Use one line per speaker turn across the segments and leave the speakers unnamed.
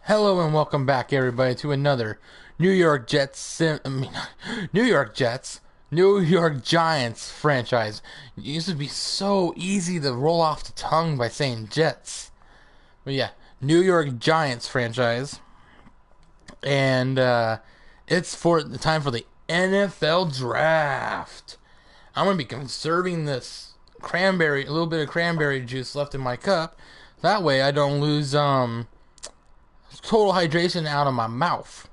Hello and welcome back, everybody, to another New York Jets New York Jets, New York Giants franchise. It used to be so easy to roll off the tongue by saying Jets, but yeah, New York Giants franchise, and it's for the time for the NFL draft. I'm gonna be conserving this cranberry, a little bit of cranberry juice left in my cup. That way, I don't lose total hydration out of my mouth.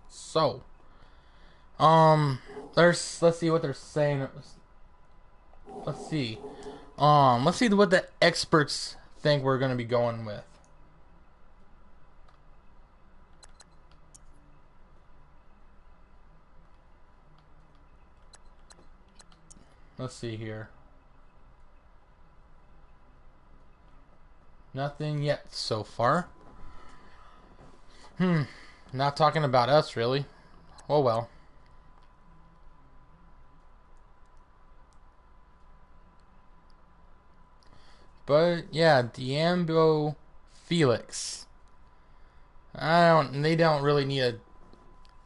So, let's see what they're saying. Let's see. Let's see what the experts think we're gonna be going with. Let's see here. Nothing yet so far. Not talking about us, really. Oh well. But yeah, Diambo Felix. They don't really need a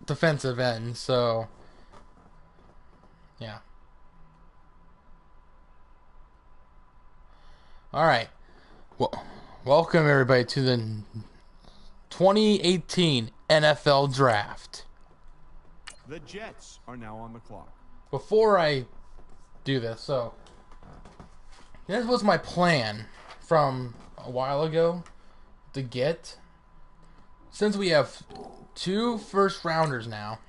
defensive end, so yeah. All right. Well, welcome everybody to the 2018 NFL Draft.
The Jets are now on the clock.
Before I do this, so this was my plan from a while ago to get, since we have two first rounders now.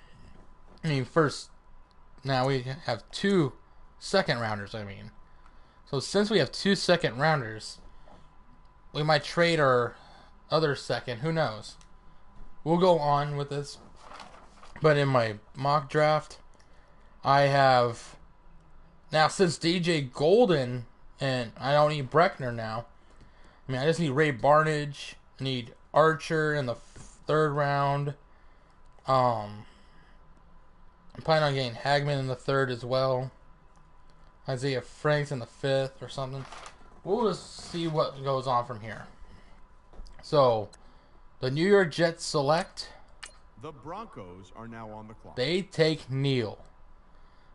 Now we have two second rounders, So since we have two second rounders, we might trade our other second. Who knows? We'll go on with this. But in my mock draft, I have now, since DJ Golden and I don't need Breckner now. I just need Ray Barnage. I need Archer in the third round. I'm planning on getting Hagman in the third as well. Isaiah Franks in the fifth or something. We'll just see what goes on from here. So, the New York Jets select.
The Broncos are now on the clock.
They take Neal.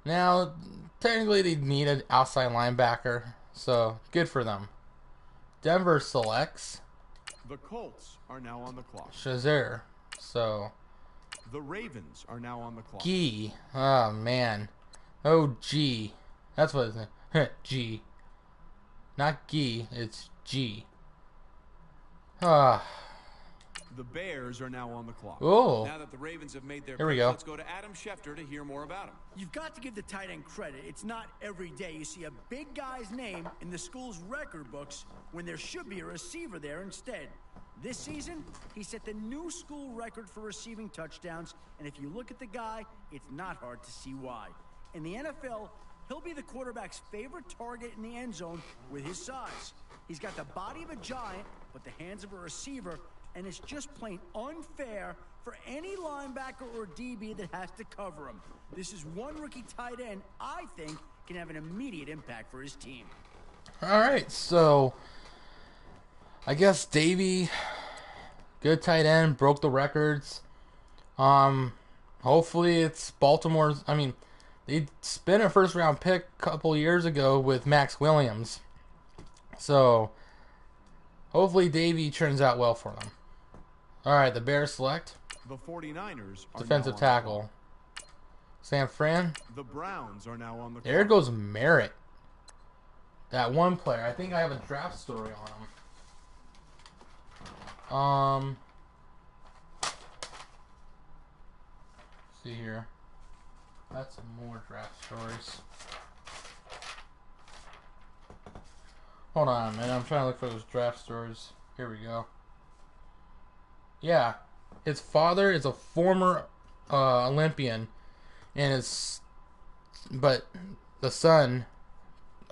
Now, technically they need an outside linebacker, so good for them. Denver selects.
The Colts are now on the clock.
Shazier. So,
the Ravens are now on the clock.
Gee. Oh, man. Oh, G. That's what it's G. Not G, it's G.
The Bears are now on the clock.
Oh.
Now that the Ravens have made their
Here we
picks,
go.
let's go to Adam Schefter to hear more about him.
You've got to give the tight end credit. It's not every day you see a big guy's name in the school's record books when there should be a receiver there instead. This season, he set the new school record for receiving touchdowns, and if you look at the guy, it's not hard to see why. In the NFL, he'll be the quarterback's favorite target in the end zone with his size. He's got the body of a giant, but the hands of a receiver, and it's just plain unfair for any linebacker or DB that has to cover him. This is one rookie tight end I think can have an immediate impact for his team.
All right, so I guess Davey, good tight end, broke the records. Hopefully it's Baltimore's. They spent a first round pick a couple years ago with Max Williams. So, hopefully Davey turns out well for them. Alright, the Bears select.
The 49ers are
defensive
now
tackle. San Fran.
The Browns are now on the clock.
There goes Merritt. That one player. I think I have a draft story on him. See here. That's some more draft stories. Hold on, man. I'm trying to look for those draft stories. Here we go. Yeah. His father is a former Olympian, and but the son,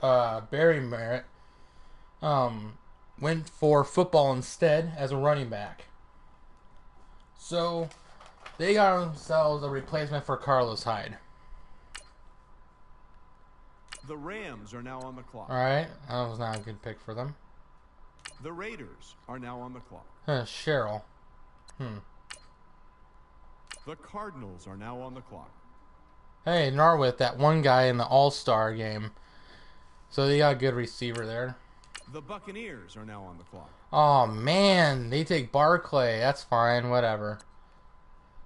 Barry Merritt, went for football instead as a running back. So, they got themselves a replacement for Carlos Hyde.
The Rams are now on the clock.
Alright, that was not a good pick for them.
The Raiders are now on the clock.
Cheryl.
The Cardinals are now on the clock.
Hey, Narwith, that one guy in the All-Star game. So they got a good receiver there.
The Buccaneers are now on the clock.
Oh, man. They take Barkley. That's fine. Whatever.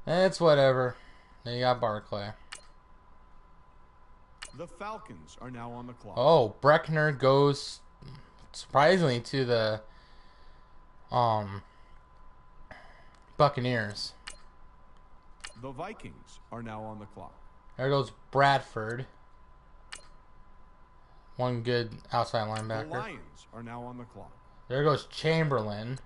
It's whatever. They got Barkley.
The Falcons are now on the clock.
Oh, Breckner goes surprisingly to the Buccaneers.
The Vikings are now on the clock.
There goes Bradford. One good outside
The
linebacker.
Lions are now on the clock.
There goes Chamberlain.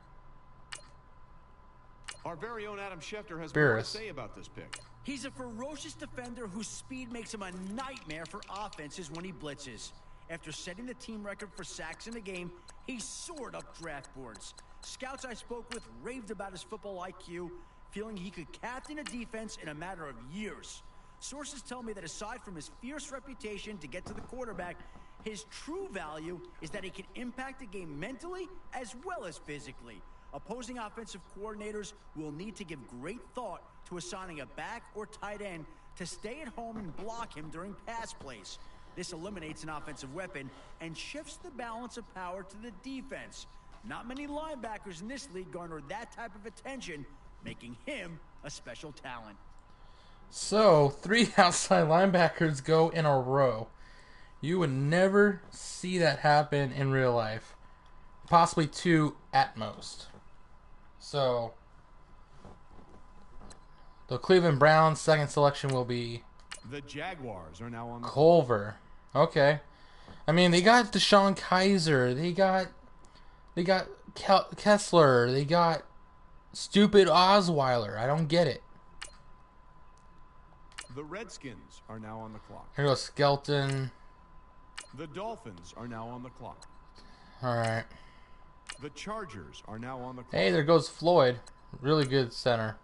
Our very own Adam Schefter has more to
Beerus.
say about this pick.
He's a ferocious defender whose speed makes him a nightmare for offenses when he blitzes. After setting the team record for sacks in a game, he soared up draft boards. Scouts I spoke with raved about his football IQ, feeling he could captain a defense in a matter of years. Sources tell me that aside from his fierce reputation to get to the quarterback, his true value is that he can impact the game mentally as well as physically. Opposing offensive coordinators will need to give great thought to assigning a back or tight end to stay at home and block him during pass plays. This eliminates an offensive weapon and shifts the balance of power to the defense. Not many linebackers in this league garner that type of attention, making him a special talent.
So, 3 outside linebackers go in a row. You would never see that happen in real life. Possibly 2 at most. So, the Cleveland Browns' second selection will be
The Jaguars are now on the
Culver. Okay. I mean, they got Deshaun Kaiser. They got Kessler. They got stupid Osweiler. I don't get it.
The Redskins are now on the clock.
Here goes Skelton.
The Dolphins are now on the clock.
All right.
The Chargers are now on the clock.
Hey, there goes Floyd. Really good center.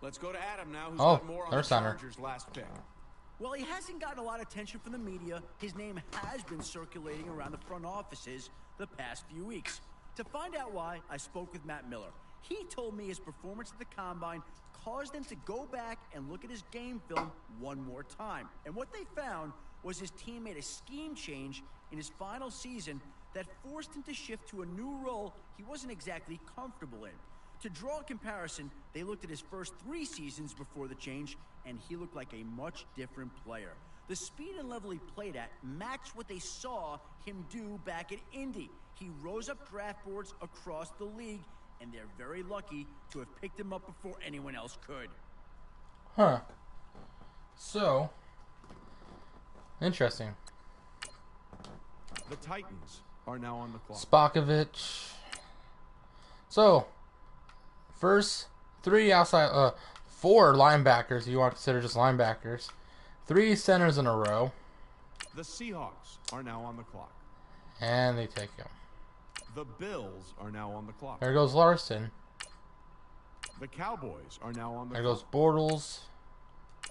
Let's go to Adam now, who's
Oh,
got more on
there's
the
center.
Chargers' last pick.
While he hasn't gotten a lot of attention from the media, his name has been circulating around the front offices the past few weeks. To find out why, I spoke with Matt Miller. He told me his performance at the Combine caused them to go back and look at his game film one more time. And what they found was his team made a scheme change in his final season that forced him to shift to a new role he wasn't exactly comfortable in. To draw a comparison, they looked at his first 3 seasons before the change, and he looked like a much different player. The speed and level he played at matched what they saw him do back at Indy. He rose up draft boards across the league, and they're very lucky to have picked him up before anyone else could.
Huh. So, interesting.
The Titans are now on the clock.
Spakovich. So, first 3 outside, 4 linebackers. You want to consider just linebackers. 3 centers in a row,
The Seahawks are now on the clock.
and they take him.
The Bills are now on the clock.
There goes Larson.
The Cowboys are now on the
There
clock.
goes Bortles.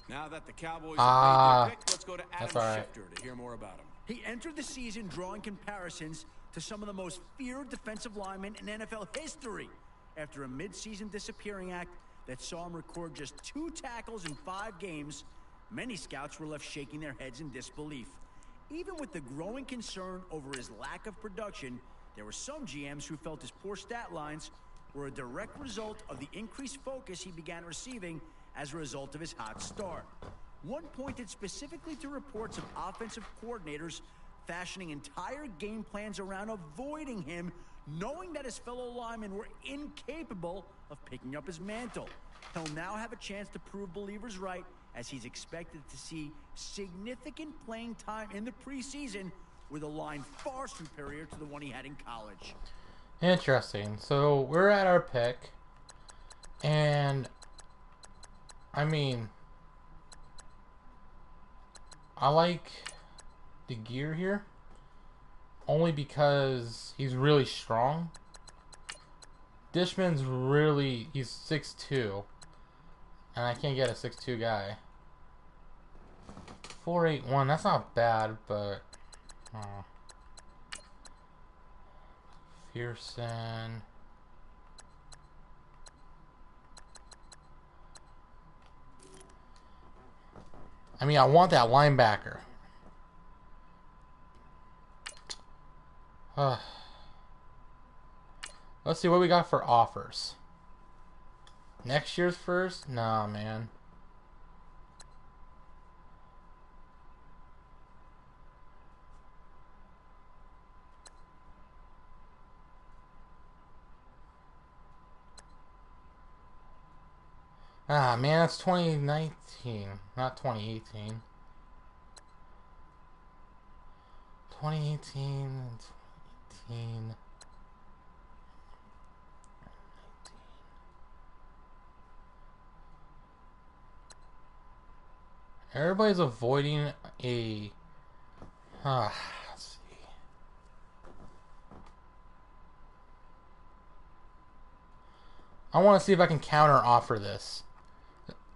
Now that the Cowboys
Ah,
have made their pick, let's go to Adam
that's all right.
Schefter to hear more about him.
He entered the season drawing comparisons to some of the most feared defensive linemen in NFL history. After a midseason disappearing act that saw him record just 2 tackles in 5 games, many scouts were left shaking their heads in disbelief. Even with the growing concern over his lack of production, there were some GMs who felt his poor stat lines were a direct result of the increased focus he began receiving as a result of his hot start. One pointed specifically to reports of offensive coordinators fashioning entire game plans around avoiding him, knowing that his fellow linemen were incapable of picking up his mantle. He'll now have a chance to prove believers right, as he's expected to see significant playing time in the preseason with a line far superior to the one he had in college.
Interesting. So, we're at our pick. And, I mean, I like the gear here. Only because he's really strong. Dishman's really, he's 6'2". And I can't get a 6'2" guy. 4'8", that's not bad, but... Pearson. I mean, I want that linebacker. Let's see what we got for offers. Next year's first? Nah, man. Ah, man, that's 2019, not 2018. 2018 and 2018. Everybody's avoiding a... let's see. I want to see if I can counter offer this.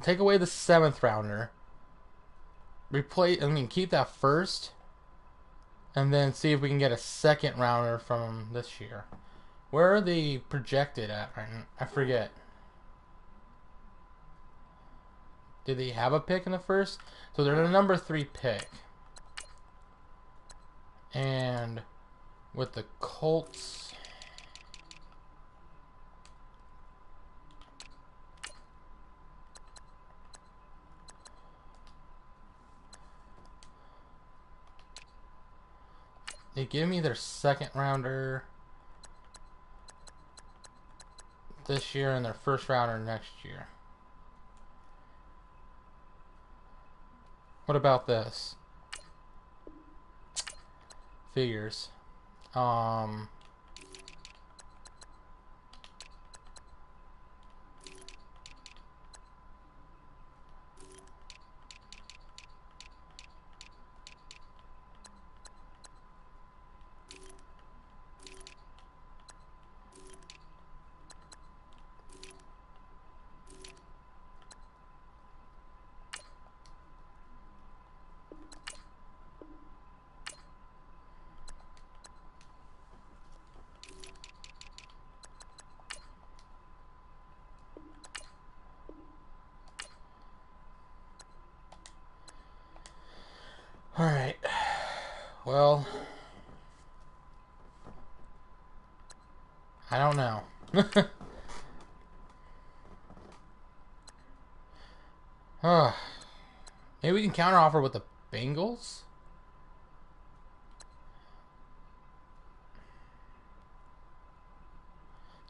Take away the 7th rounder. Keep that first. And then see if we can get a 2nd rounder from this year. Where are they projected at right now? I forget. Did they have a pick in the first? So they're the number 3 pick. And with the Colts... They give me their 2nd rounder this year and their 1st rounder next year. What about this? Figures. Alright. Well, I don't know. Maybe we can counteroffer with the Bengals?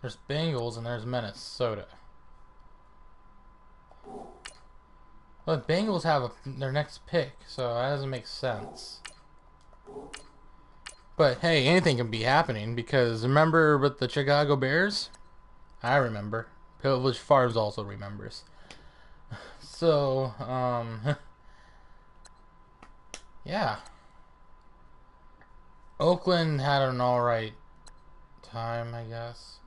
There's Bengals and there's Minnesota. Well, the Bengals have their next pick, so that doesn't make sense. But hey, anything can be happening because remember with the Chicago Bears? I remember. Pillage Farms also remembers. So, yeah. Oakland had an alright time, I guess.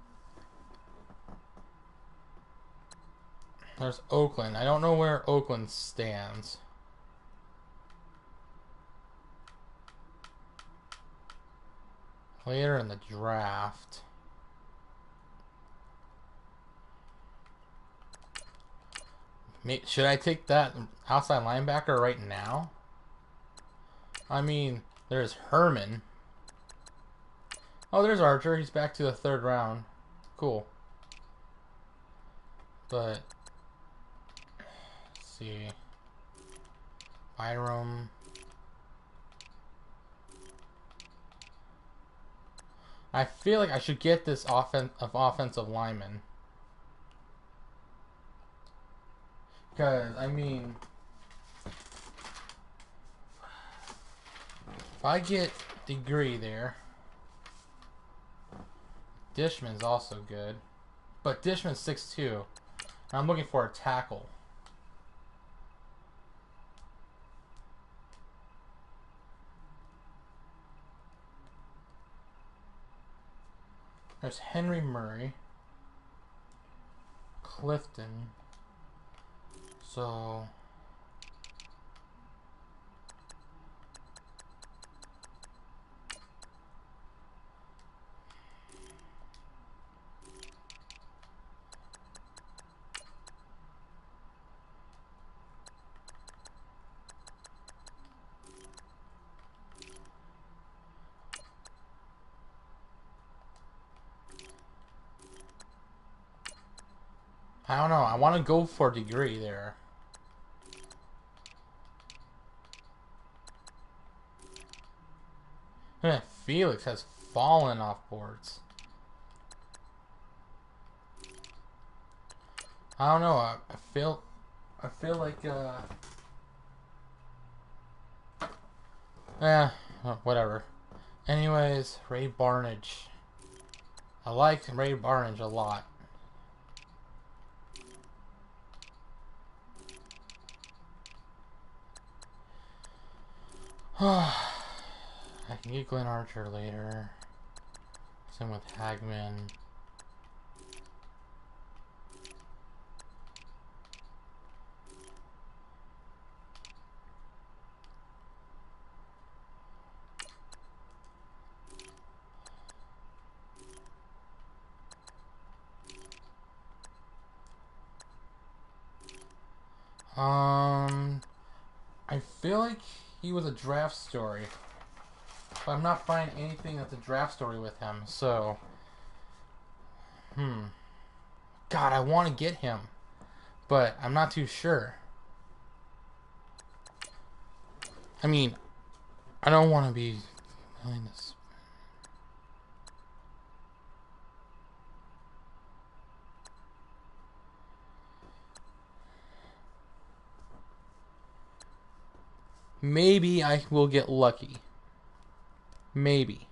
There's Oakland. I don't know where Oakland stands. Later in the draft. Should I take that outside linebacker right now? I mean, there's Herman. Oh, there's Archer. He's back to the 3rd round. Cool. But... see. Byram. I feel like I should get this offensive lineman. Because, I mean... if I get Degree there... Dishman's also good. But Dishman's 6'2". I'm looking for a tackle. There's Henry Murray. Clifton. So... I don't know. I want to go for a degree there. Felix has fallen off boards. I don't know. I feel like whatever. Anyways, Ray Barnage. I like Ray Barnage a lot. I can get Glenn Archer later. Same with Hagman. I feel like he was a draft story, but I'm not finding anything that's a draft story with him. So, God, I want to get him, but I'm not too sure. I mean, I don't want to be doing this. Maybe I will get lucky. Maybe.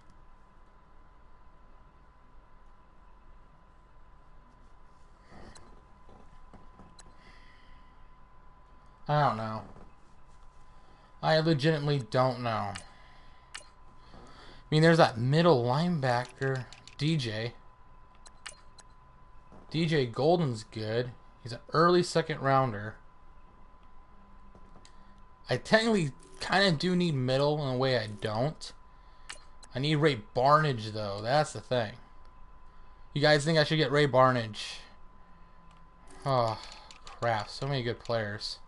I don't know. I legitimately don't know. I mean, there's that middle linebacker, DJ. DJ Golden's good. He's an early second rounder. I technically kind of do need middle in a way I don't. I need Ray Barnage, though. That's the thing. You guys think I should get Ray Barnage? Oh, crap. So many good players.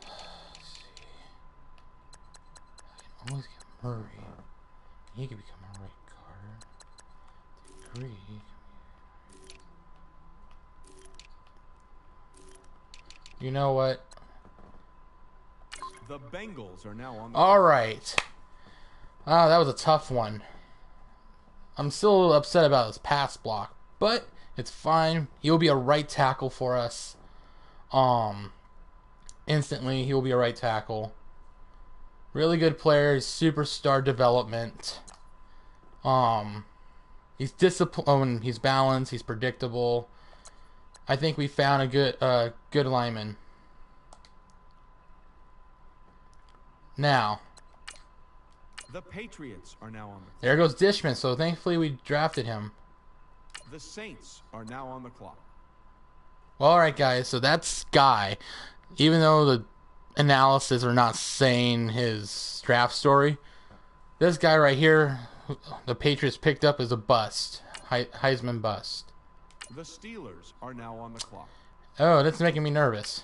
Let's see. I can always get Murray. He could become a right guard. Degree. You know what?
The Bengals are now on the
All right. Oh, that was a tough one. I'm still a little upset about his pass block, but it's fine. He'll be a right tackle for us. Instantly, he will be a right tackle. Really good player. He's superstar development. He's disciplined. He's balanced. He's predictable. I think we found a good lineman. Now,
The Patriots are now on the clock.
there goes Dishman. So thankfully we drafted him.
The Saints are now on the clock.
Well, all right, guys. So that's Guy. Even though the analysis are not saying his draft story, this guy right here, the Patriots picked up, is a bust. Heisman bust.
The Steelers are now on the clock.
Oh, that's making me nervous.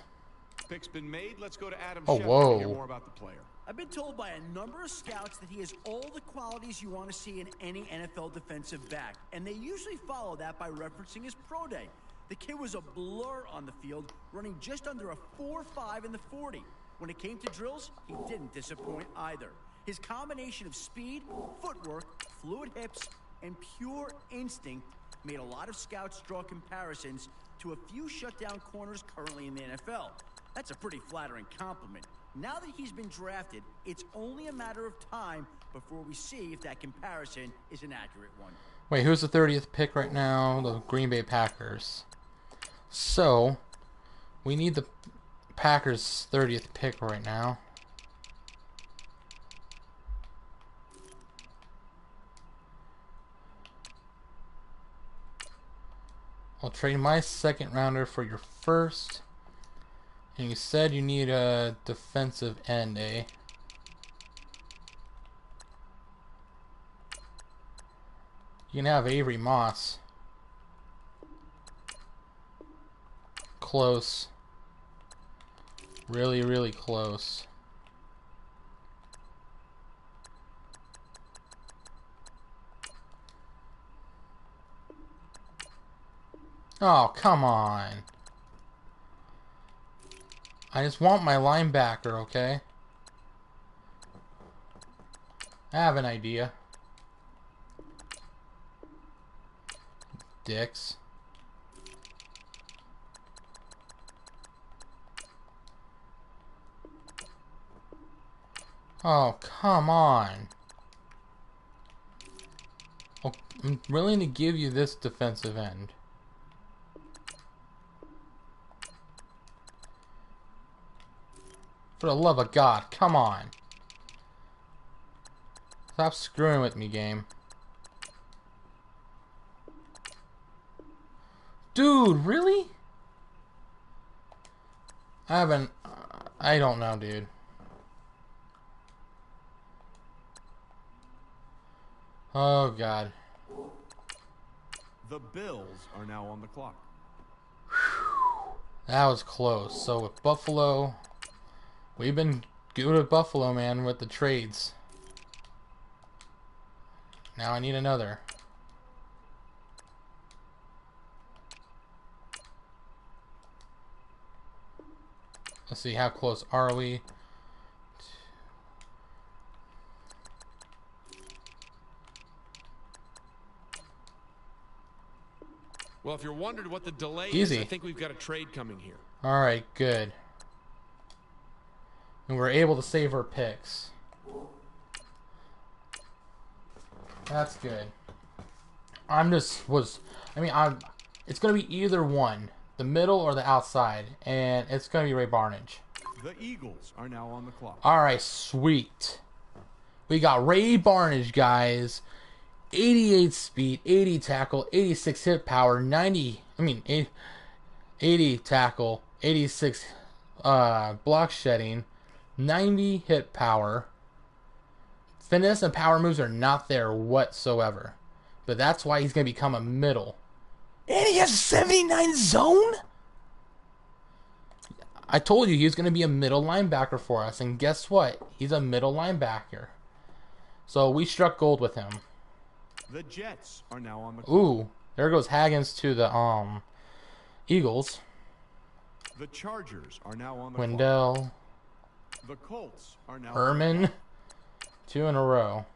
Pick's been made. Let's go to Adam
Oh,
Schefter
whoa.
to hear more about the player.
I've been told by a number of scouts that he has all the qualities you want to see in any NFL defensive back, and they usually follow that by referencing his pro day. The kid was a blur on the field, running just under a 4.5 in the 40. When it came to drills, he didn't disappoint either. His combination of speed, footwork, fluid hips, and pure instinct made a lot of scouts draw comparisons to a few shutdown corners currently in the NFL. That's a pretty flattering compliment. Now that he's been drafted, it's only a matter of time before we see if that comparison is an accurate one.
Wait, who's the 30th pick right now? The Green Bay Packers. So, we need the Packers' 30th pick right now. I'll trade my second rounder for your first. And you said you need a defensive end, eh? You can have Avery Moss. Close. Really, really close. Oh, come on. I just want my linebacker, okay? I have an idea. Dicks. Oh, come on. Oh, I'm willing to give you this defensive end. For the love of God, come on. Stop screwing with me, game. Dude, really? I don't know, dude. Oh, God.
The Bills are now on the clock.
That was close. So with Buffalo, we've been good at Buffalo, man, with the trades. Now I need another. Let's see, how close are we?
Well, if you're wondering what the delay
Easy.
is, I think we've got a trade coming here.
Alright, good. And we're able to save our picks. That's good. It's going to be either one. The middle or the outside. And it's going to be Ray Barnage.
The Eagles are now on the clock.
Alright, sweet. We got Ray Barnage, guys. 88 speed, 80 tackle, 86 hit power, 80 tackle, 86 block shedding, 90 hit power. Finesse and power moves are not there whatsoever. But that's why he's going to become a middle. And he has a 79 zone? I told you he was going to be a middle linebacker for us. And guess what? He's a middle linebacker. So we struck gold with him.
The Jets are now on the clock.
Ooh, there goes Haggins to the Eagles.
The Chargers are now on the
Wendell,
clock. The Colts are now
Herman, 2 in a row.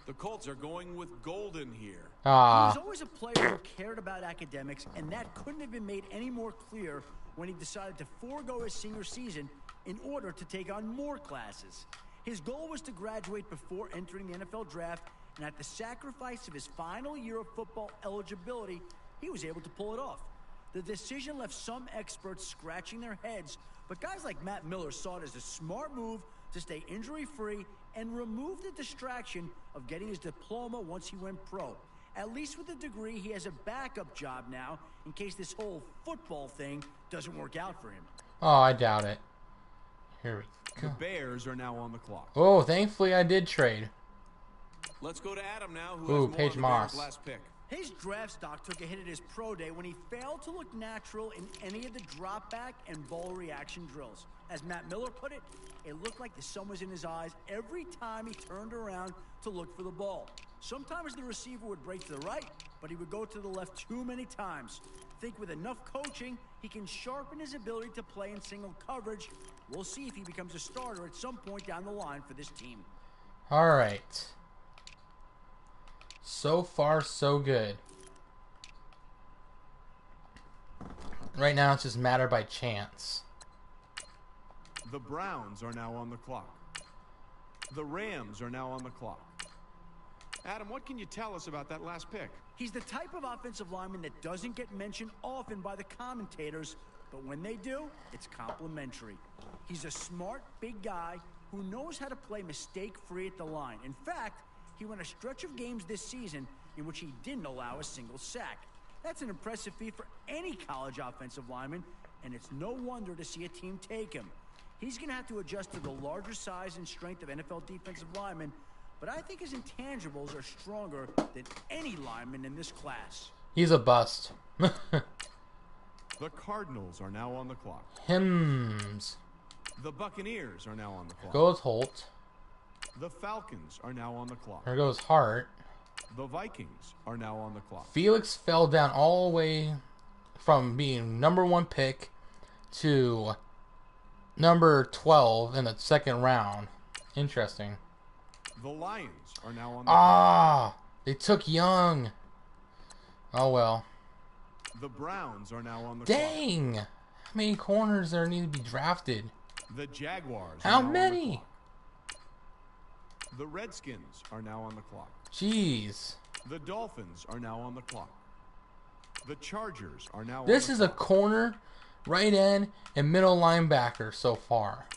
The Colts are going with Golden here.
He
Ah,
was always a player who cared about academics, and that couldn't have been made any more clear when he decided to forego his senior season in order to take on more classes. His goal was to graduate before entering the NFL draft, and at the sacrifice of his final year of football eligibility, he was able to pull it off. The decision left some experts scratching their heads, but guys like Matt Miller saw it as a smart move to stay injury-free and remove the distraction of getting his diploma once he went pro. At least with a degree, he has a backup job now in case this whole football thing doesn't work out for him.
oh, I doubt it. Here we
The
go.
Bears are now on the clock.
Oh, thankfully I did trade.
Let's go to Adam now, who
Ooh,
has more
Paige
on the
Moss.
Bears' last pick.
His draft stock took a hit at his pro day when he failed to look natural in any of the drop back and ball reaction drills. As Matt Miller put it, it looked like the sun was in his eyes every time he turned around to look for the ball. Sometimes the receiver would break to the right, but he would go to the left too many times. Think with enough coaching, he can sharpen his ability to play in single coverage. We'll see if he becomes a starter at some point down the line for this team.
Alright. So far, so good. Right now, it's just matter by chance.
The Browns are now on the clock. The Rams are now on the clock.
Adam, what can you tell us about that last pick?
He's the type of offensive lineman that doesn't get mentioned often by the commentators, but when they do, it's complimentary. He's a smart, big guy who knows how to play mistake-free at the line. In fact, he won a stretch of games this season in which he didn't allow a single sack. That's an impressive feat for any college offensive lineman, and it's no wonder to see a team take him. He's going to have to adjust to the larger size and strength of NFL defensive linemen, but I think his intangibles are stronger than any lineman in this class.
He's a bust.
The Cardinals are now on the clock.
Hims.
The Buccaneers are now on the clock.
Goes Holt.
The Falcons are now on the clock.
There goes Hart.
The Vikings are now on the clock.
Felix fell down all the way. from being number 1 pick to number 12 in the second round. Interesting.
The Lions are now on the
Ah, they took Young. Oh well.
clock. The Browns are now on the clock.
Dang! How many corners there need to be drafted?
The Jaguars
How
are now on the
many?
clock. The Redskins are now on the clock.
Jeez.
The Dolphins are now on the clock. The Chargers are now
This
on
is
the
a
clock.
corner, right end, and middle linebacker so far.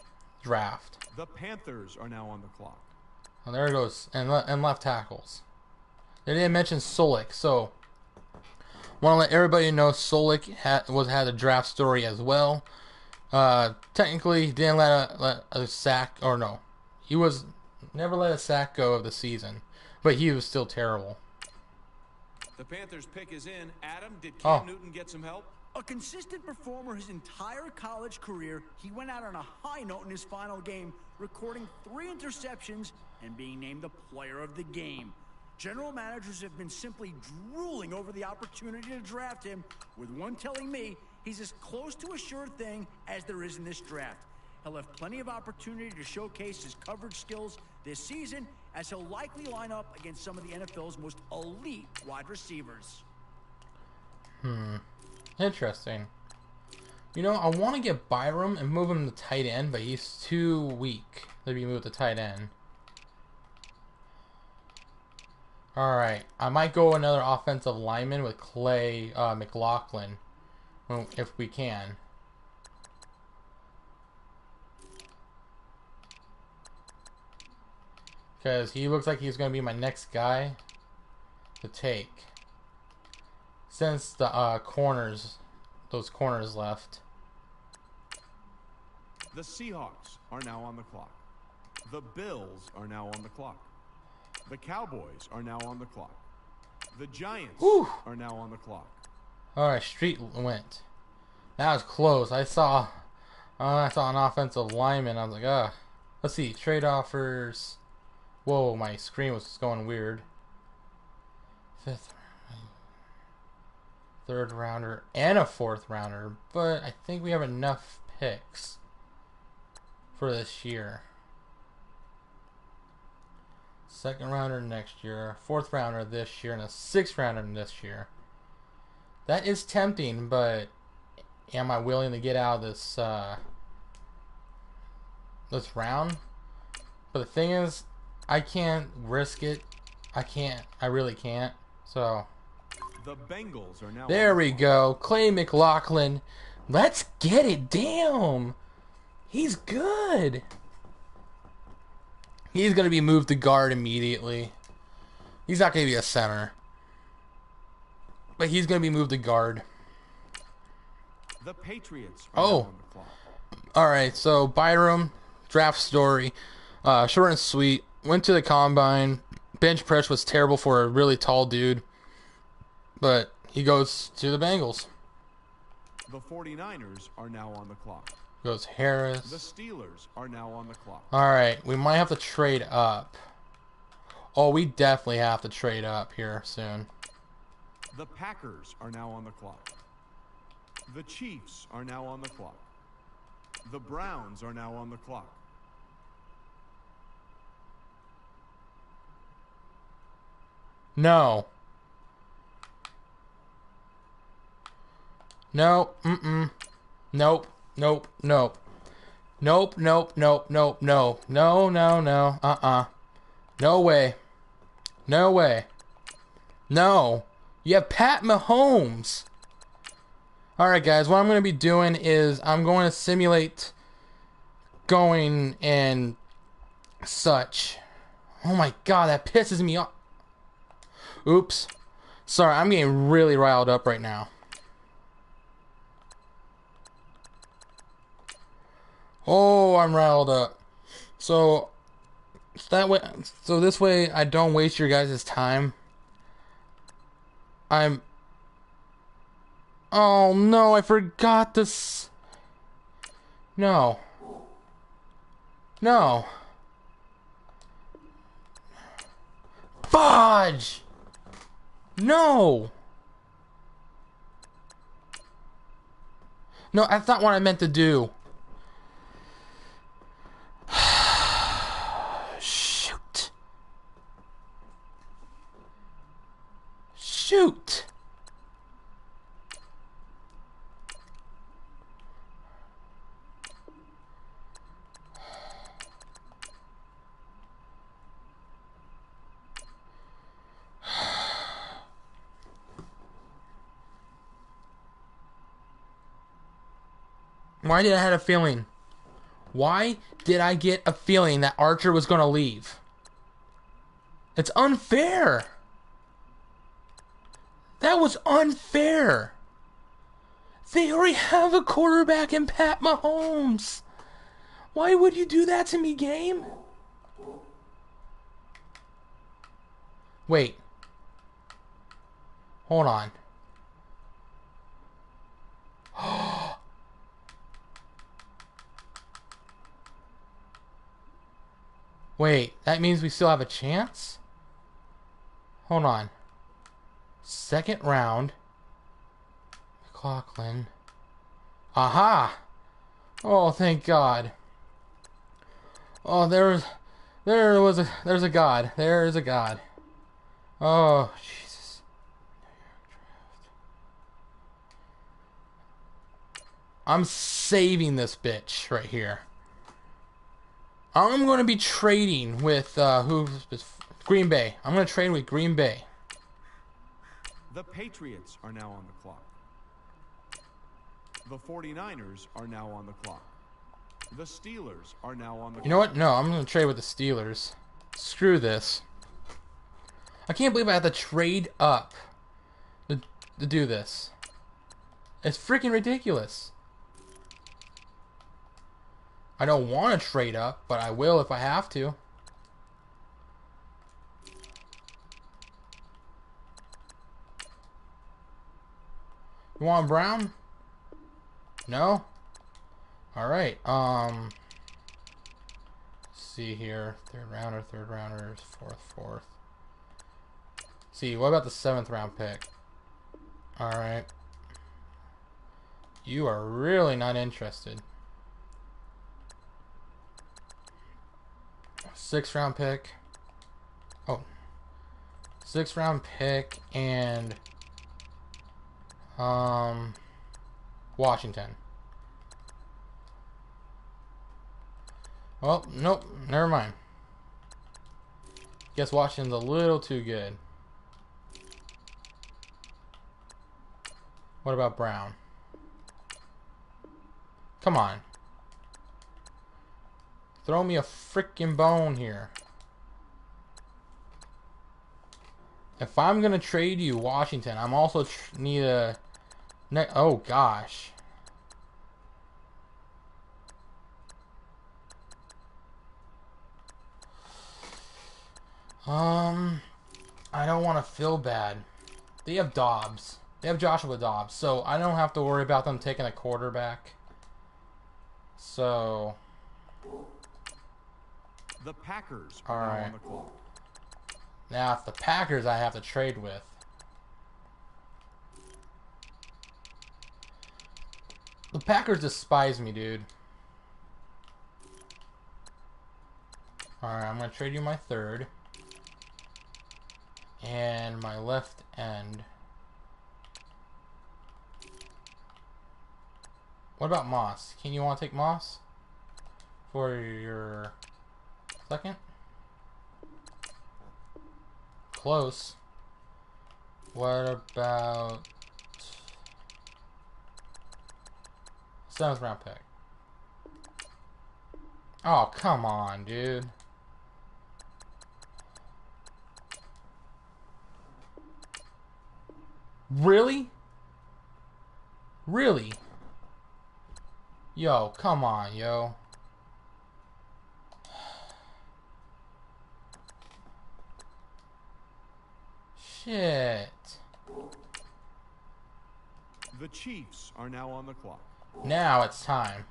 Draft.
The Panthers are now on the clock.
Oh, there it goes. And left tackles. They didn't mention Solik, so want to let everybody know Solik had a draft story as well. Technically, he didn't let a sack, or no, he was never let a sack go of the season, but he was still terrible.
The Panthers pick is in. Adam, did Cam Newton get some help?
A consistent performer his entire college career, he went out on a high note in his final game, recording 3 interceptions and being named the player of the game. General managers have been simply drooling over the opportunity to draft him, with one telling me he's as close to a sure thing as there is in this draft. He'll have plenty of opportunity to showcase his coverage skills this season, as he'll likely line up against some of the NFL's most elite wide receivers.
Interesting. You know, I want to get Byram and move him to tight end, but he's too weak to be moved to tight end. Alright, I might go another offensive lineman with Clay McLaughlin, if we can. Because he looks like he's going to be my next guy to take. Since the those corners left.
The Seahawks are now on the clock. The Bills are now on the clock. The Cowboys are now on the clock. The Giants are now on the clock.
Alright, Street went. That was close. I saw an offensive lineman. I was like, let's see, trade offers. Whoa, my screen was going weird. 5th, 3rd rounder, and a 4th rounder. But I think we have enough picks for this year. 2nd rounder next year, 4th rounder this year, and a 6th rounder this year. That is tempting, but am I willing to get out of this this round? But the thing is, I can't risk it. I really can't. So
The Bengals are now
there
on the
we
clock.
go. Clay McLaughlin. Let's get it. Damn. He's good. He's going to be moved to guard immediately. He's not going to be a center. But he's going to be moved to guard.
The Patriots are now on the clock.
Alright, so Byram, draft story. Short and sweet. Went to the combine. Bench press was terrible for a really tall dude. But he goes to the Bengals.
The 49ers are now on the clock.
Goes
The
Harris.
Steelers are now on the clock.
Alright, we might have to trade up. Oh, we definitely have to trade up here soon.
The Packers are now on the clock. The Chiefs are now on the clock. The Browns are now on the clock.
No. No. Mm-mm. Nope. Nope. Nope. Nope. Nope. Nope. Nope. No. No. No. No. Uh-uh. No way. No way. No. You have Pat Mahomes. Alright, guys. What I'm going to be doing is I'm going to simulate going and such. Oh my god, that pisses me off. Oops. Sorry, I'm getting really riled up right now. Oh, I'm riled up. So this way I don't waste your guys' time. Oh no, I forgot this. No. No. Fudge! No! No, that's not what I meant to do. Shoot. Shoot. Why did I have a feeling? Why did I get a feeling that Archer was going to leave? It's unfair. That was unfair. They already have a quarterback in Pat Mahomes. Why would you do that to me, game? Wait. Hold on. Wait, that means we still have a chance? Hold on. Second round. McLaughlin. Aha! Oh, thank God. Oh, there's a God. There is a God. Oh, Jesus. I'm saving this bitch right here. I'm going to be trading with, Green Bay. I'm going to trade with Green Bay.
The Patriots are now on the clock. The 49ers are now on the clock. The Steelers are now on the clock.
You know what? No, I'm going to trade with the Steelers. Screw this. I can't believe I have to trade up to do this. It's freaking ridiculous. I don't want to trade up, but I will if I have to. You want Brown? No? Alright, let's see here. Third rounders, fourth. See, what about the 7th round pick? Alright. You are really not interested. 6th round pick. Oh. 6th round pick and Washington. Well, nope, never mind. Guess Washington's a little too good. What about Brown? Come on. Throw me a freaking bone here. If I'm gonna trade you Washington, I'm also need a... oh gosh. I don't want to feel bad. They have Dobbs. They have Joshua Dobbs, so I don't have to worry about them taking a quarterback. So...
The Packers are now on the clock.
Now, it's the Packers I have to trade with. The Packers despise me, dude. Alright, I'm going to trade you my 3rd. And my left end. What about Moss? Can you want to take Moss? For your 2nd? Close. What about 7th round pick? Oh, come on, dude. Really? Really? Yo, come on, yo. Shit.
The Chiefs are now on the clock.
Now it's time.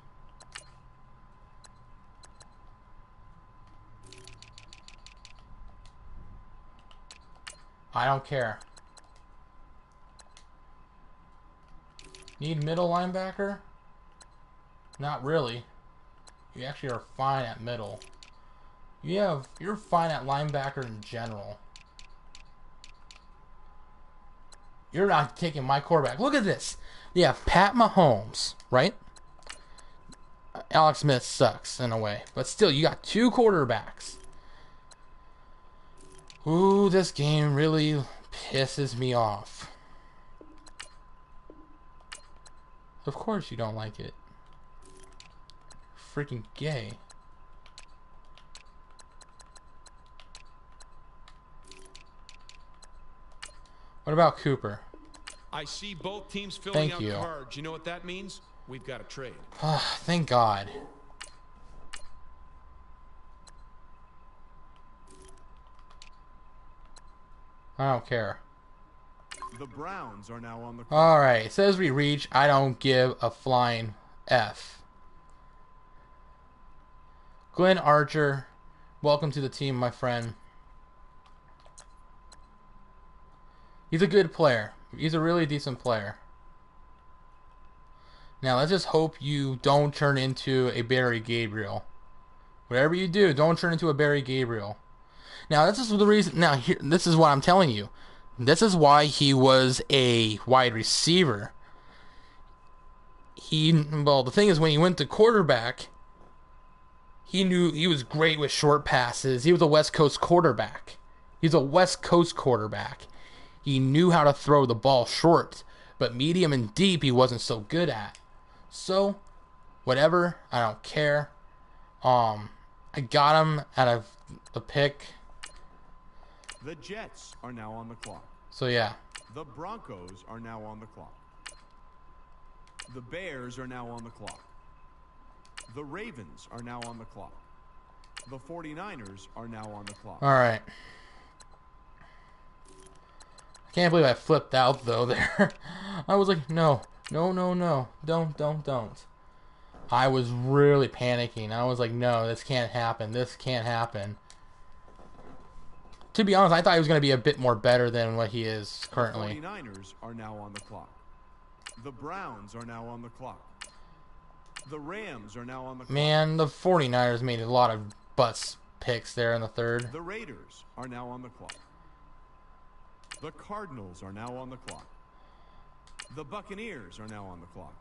I don't care. Need middle linebacker? Not really. You actually are fine at middle. You're fine at linebacker in general. You're not taking my quarterback. Look at this. You have Pat Mahomes, right? Alex Smith sucks in a way. But still, you got 2 quarterbacks. Ooh, this game really pisses me off. Of course you don't like it. Freaking gay. What about Cooper?
I see both teams filling
Thank
out
you.
cards. You know what that means? We've got a trade.
Thank God. I don't care.
The Browns are now on the clock.
Alright, it says we reach. I don't give a flying F. Glenn Archer, welcome to the team, my friend. He's a good player. He's a really decent player. Now, let's just hope you don't turn into a Barry Gabriel. Whatever you do, don't turn into a Barry Gabriel. Now, this is the reason. Now, here, this is what I'm telling you. This is why he was a wide receiver. Well, the thing is, when he went to quarterback, he knew he was great with short passes. He was a West Coast quarterback. He's a West Coast quarterback. He knew how to throw the ball short, but medium and deep he wasn't so good at. So, whatever, I don't care. I got him out of the pick.
The Jets are now on the clock.
So yeah.
The Broncos are now on the clock. The Bears are now on the clock. The Ravens are now on the clock. The 49ers are now on the clock.
Alright. I can't believe I flipped out though there. I was like, no. Don't. I was really panicking. I was like, no, this can't happen. This can't happen. To be honest, I thought he was going to be a bit more better than what he is currently.
The 49ers are now on the clock. The Browns are now on the clock. The Rams are now on the clock.
Man, the 49ers made a lot of butts picks there in the third.
The Raiders are now on the clock. The Cardinals are now on the clock. The Buccaneers are now on the clock.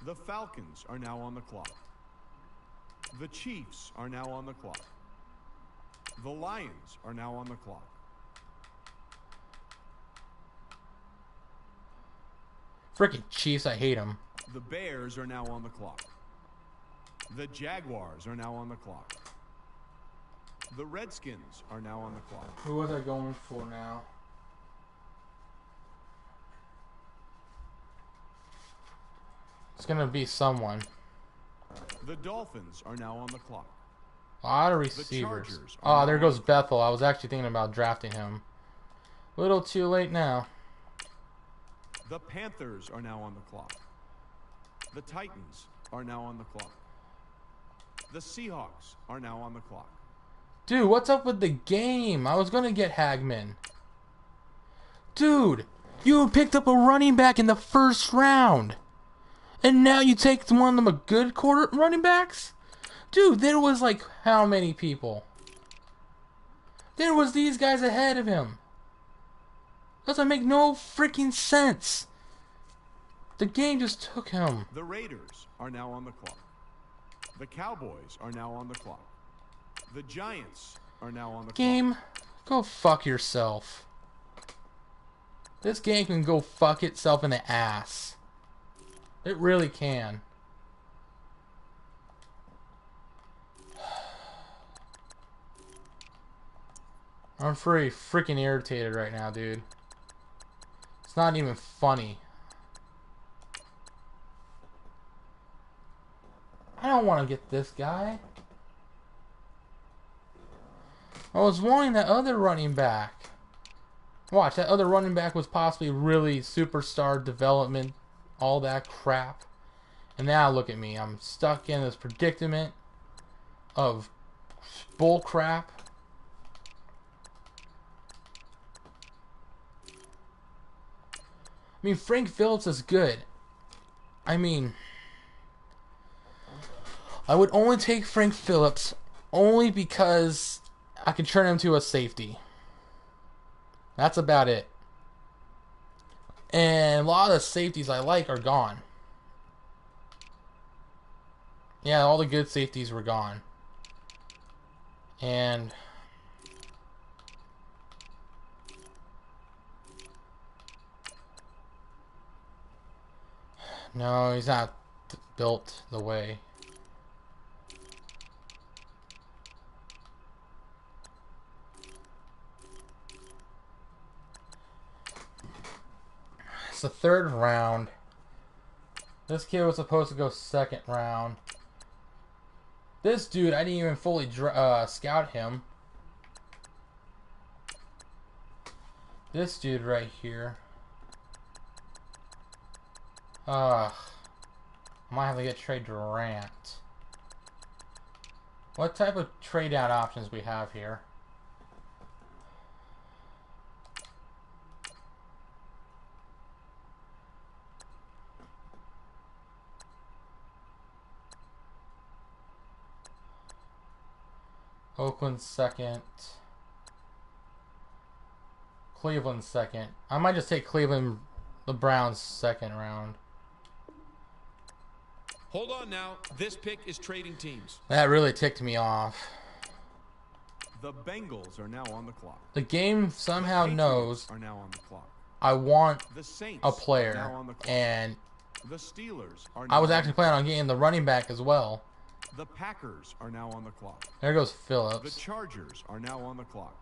The Falcons are now on the clock. The Chiefs are now on the clock. The Lions are now on the clock.
Freaking Chiefs, I hate them.
The Bears are now on the clock. The Jaguars are now on the clock. The Redskins are now on the clock.
Who was I going for now? It's going to be someone.
The Dolphins are now on the clock.
A lot of receivers. Oh, there goes Bethel. I was actually thinking about drafting him. A little too late now.
The Panthers are now on the clock. The Titans are now on the clock. The Seahawks are now on the clock.
Dude, what's up with the game? I was going to get Hagman. Dude, you picked up a running back in the first round. And now you take one of them a good running backs? Dude, there was like how many people? There was these guys ahead of him. Doesn't make no freaking sense. The game just took him.
The Raiders are now on the clock. The Cowboys are now on the clock. The Giants are now on the
Game,
clock.
go fuck yourself. This game can go fuck itself in the ass. It really can. I'm freaking irritated right now, dude. It's not even funny. I don't want to get this guy. I was wanting that other running back. Watch, that other running back was possibly really superstar development, all that crap. And now look at me. I'm stuck in this predicament of bull crap. I mean, Frank Phillips is good. I mean, I would only take Frank Phillips only because I can turn him to a safety. That's about it. And a lot of the safeties I like are gone. Yeah, all the good safeties were gone. And no, he's not built the way. It's the third round. This kid was supposed to go second round. This dude, I didn't even fully scout him. This dude right here. I might have to get Trey Durant. What type of trade out options we have here? Oakland second. Cleveland second. I might just take Cleveland, the Browns second round.
Hold on now. This pick is trading teams.
That really ticked me off.
The Bengals are now on the clock.
The game somehow
The
knows
Patriots are now on the clock.
I want
The Saints
a
are
player,
now on the clock.
and
The Steelers are now
I was
on
actually
the
planning on getting the running back as well.
clock. The Packers are now on the clock.
There goes
The
Phillips.
Chargers are now on the clock.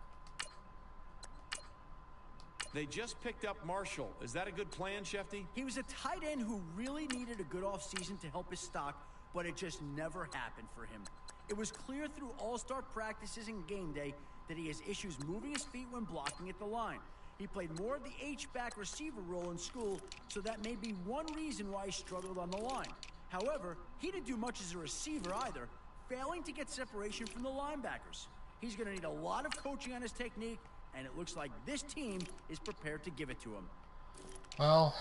They just picked up Marshall. Is that a good plan, Shefty?
He was a tight end who really needed a good offseason to help his stock, but it just never happened for him. It was clear through all-star practices and game day that he has issues moving his feet when blocking at the line. He played more of the H-back receiver role in school, so that may be one reason why he struggled on the line. However, he didn't do much as a receiver either, failing to get separation from the linebackers. He's going to need a lot of coaching on his technique, and it looks like this team is prepared to give it to him.
Well,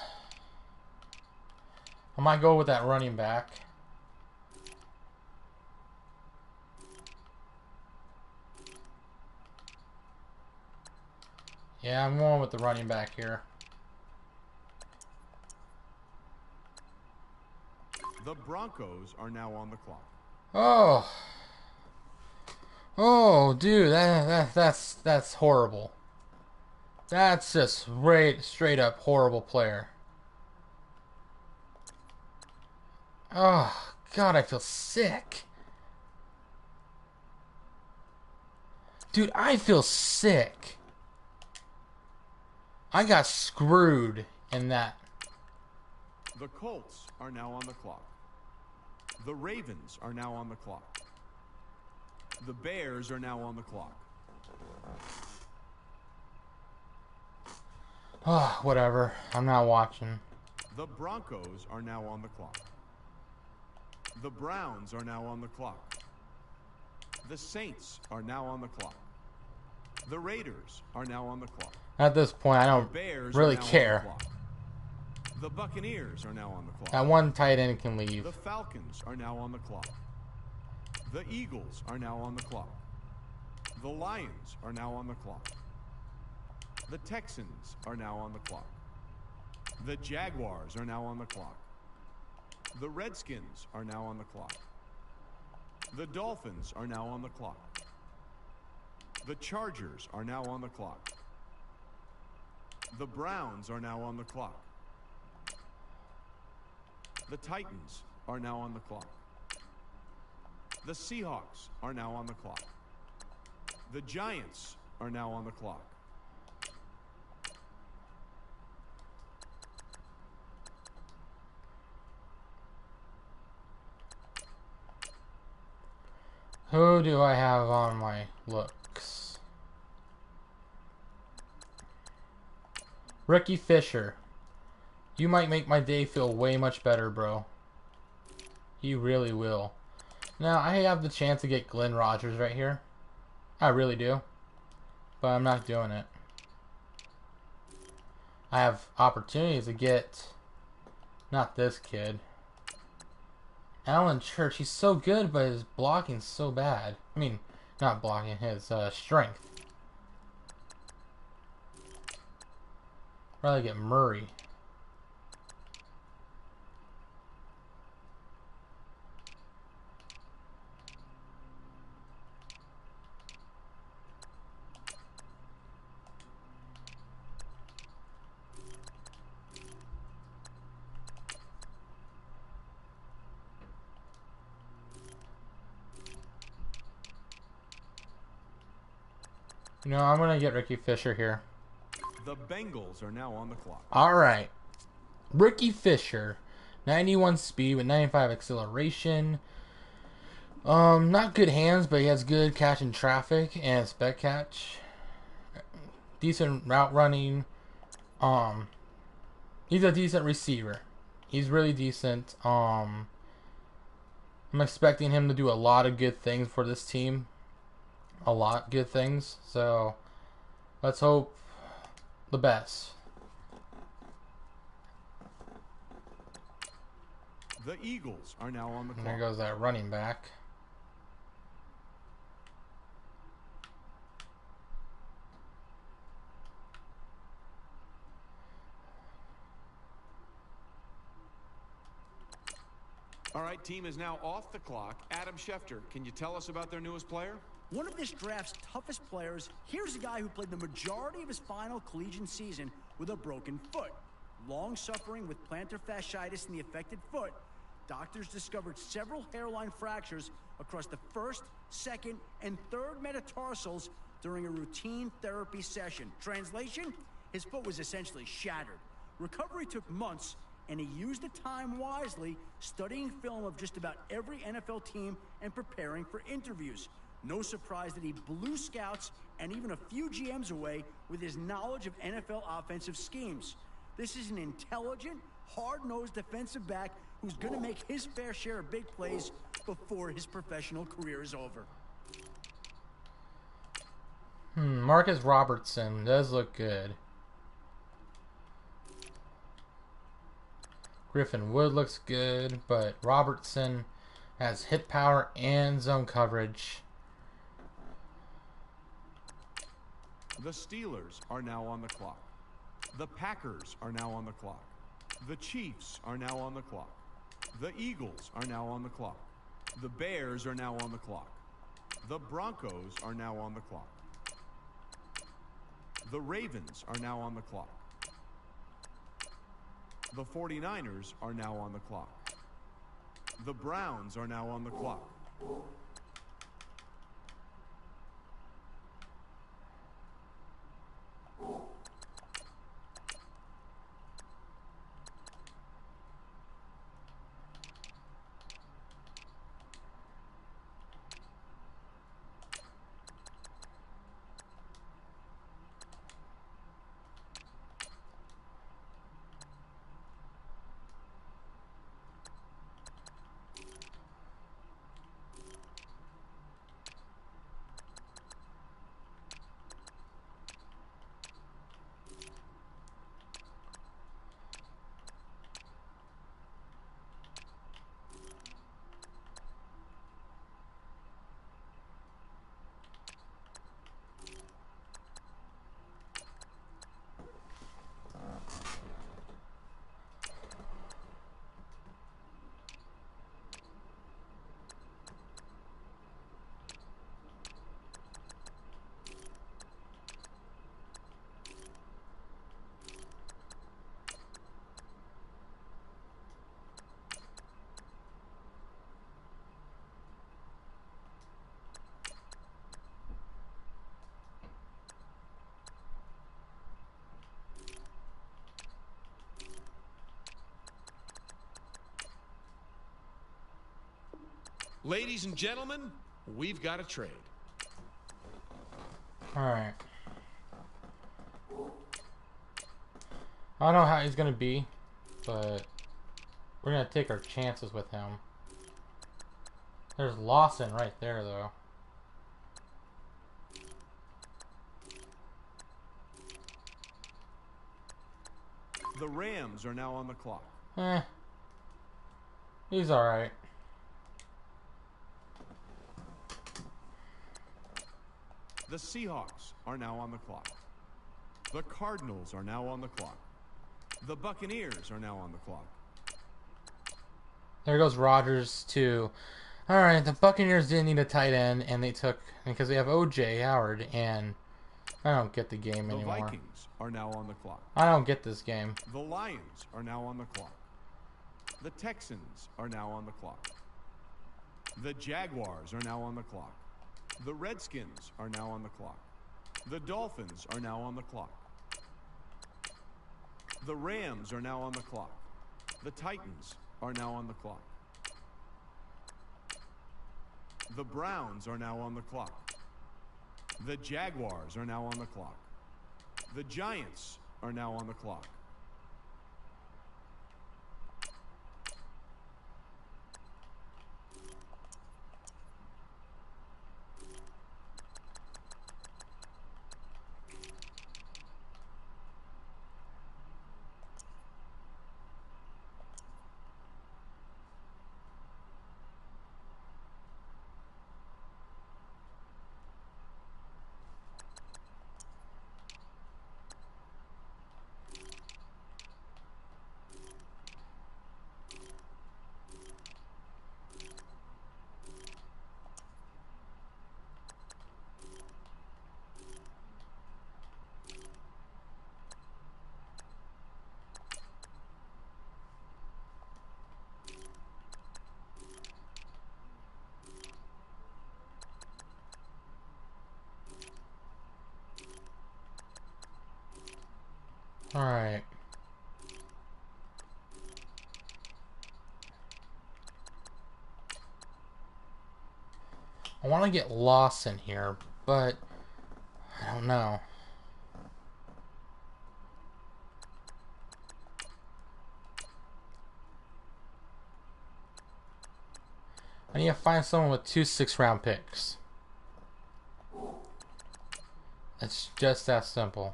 I might go with that running back. Yeah, I'm going with the running back here.
The Broncos are now on the clock.
Oh. Oh, dude, that's horrible. That's just straight up horrible player. Oh, God, I feel sick. Dude, I feel sick. I got screwed in that.
The Colts are now on the clock. The Ravens are now on the clock. The Bears are now on the clock.
Oh, whatever. I'm not watching.
The Broncos are now on the clock. The Browns are now on the clock. The Saints are now on the clock. The Raiders are now on the clock.
At this point, I
The
don't
Bears
really
are now
care.
on the clock. The Buccaneers are now on the clock.
That one tight end can leave.
The Falcons are now on the clock. The Eagles are now on the clock. The Lions are now on the clock. The Texans are now on the clock. The Jaguars are now on the clock. The Redskins are now on the clock. The Dolphins are now on the clock. The Chargers are now on the clock. The Browns are now on the clock. The Titans are now on the clock. The Seahawks are now on the clock. The Giants are now on the clock.
Who do I have on my looks? Ricky Fisher. You might make my day feel way much better, bro. You really will. Now, I have the chance to get Glenn Rogers right here. I really do. But I'm not doing it. I have opportunities to get... not this kid. Alan Church, he's so good, but his blocking's so bad. I mean, not blocking, his strength. Rather get Murray. You know, I'm gonna get Ricky Fisher here.
The Bengals are now on the clock.
Alright. Ricky Fisher. 91 speed with 95 acceleration. Not good hands, but he has good catch in traffic and spec catch. Decent route running. He's a decent receiver. He's really decent. I'm expecting him to do a lot of good things for this team. A lot good things. So let's hope the best.
The Eagles are now on the
And
clock.
there goes that running back.
All right, team is now off the clock. Adam Schefter, can you tell us about their newest player?
One of this draft's toughest players, here's a guy who played the majority of his final collegiate season with a broken foot. Long suffering with plantar fasciitis in the affected foot, doctors discovered several hairline fractures across the first, second, and third metatarsals during a routine therapy session. Translation? His foot was essentially shattered. Recovery took months, and he used the time wisely, studying film of just about every NFL team and preparing for interviews. No surprise that he blew scouts and even a few GMs away with his knowledge of NFL offensive schemes. This is an intelligent, hard-nosed defensive back who's going to make his fair share of big plays before his professional career is over.
Marcus Robertson does look good. Griffin Wood looks good, but Robertson has hit power and zone coverage.
The Steelers are now on the clock. The Packers are now on the clock. The Chiefs are now on the clock. The Eagles are now on the clock. The Bears are now on the clock. The Broncos are now on the clock. The Ravens are now on the clock. The 49ers are now on the clock. The Browns are now on the clock.
Ladies and gentlemen, we've got a trade.
Alright. I don't know how he's going to be, but we're going to take our chances with him. There's Lawson right there, though.
The Rams are now on the clock.
He's alright.
The Seahawks are now on the clock. The Cardinals are now on the clock. The Buccaneers are now on the clock.
There goes Rodgers too. All right, the Buccaneers didn't need a tight end, and they took because they have O.J. Howard, and I don't get the game
The
anymore.
Vikings are now on the clock.
I don't get this game.
The Lions are now on the clock. The Texans are now on the clock. The Jaguars are now on the clock. The Redskins are now on the clock. The Dolphins are now on the clock. The Rams are now on the clock. The Titans are now on the clock. The Browns are now on the clock. The Jaguars are now on the clock. The Giants are now on the clock.
All right. I want to get Lawson here, but I don't know. I need to find someone with 2 6-round picks. It's just that simple.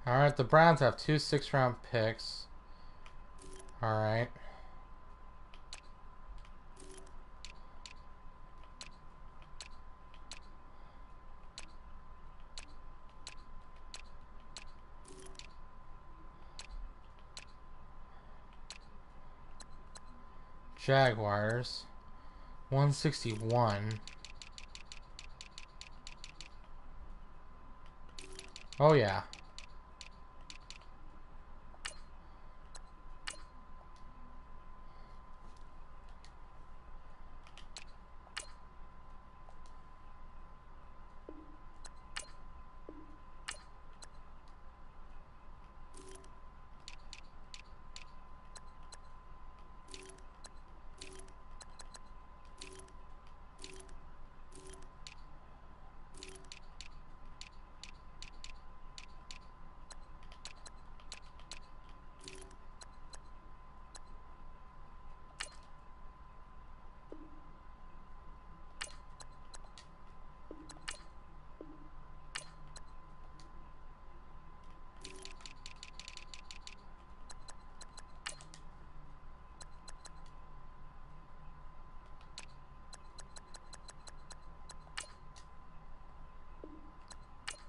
Alright, the Browns have 2 6-round picks. Alright. Jaguars 161. Oh yeah.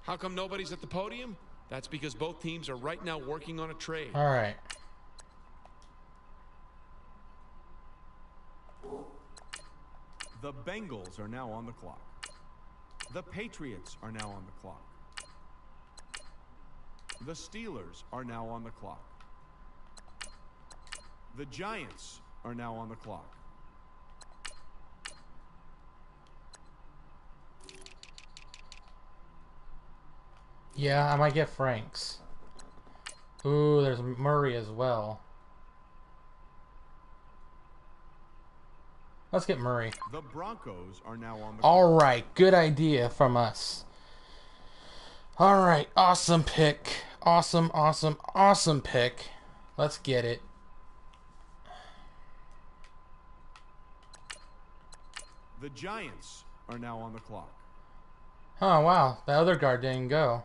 How come nobody's at the podium? That's because both teams are right now working on a trade.
All right.
The Bengals are now on the clock. The Patriots are now on the clock. The Steelers are now on the clock. The Giants are now on the clock.
Yeah, I might get Franks. Ooh, there's Murray as well. Let's get Murray.
The Broncos are now on the clock.
All right, good idea from us. All right, awesome pick. Awesome, awesome, awesome pick. Let's get it.
The Giants are now on the clock.
Oh, wow. The other guard didn't go.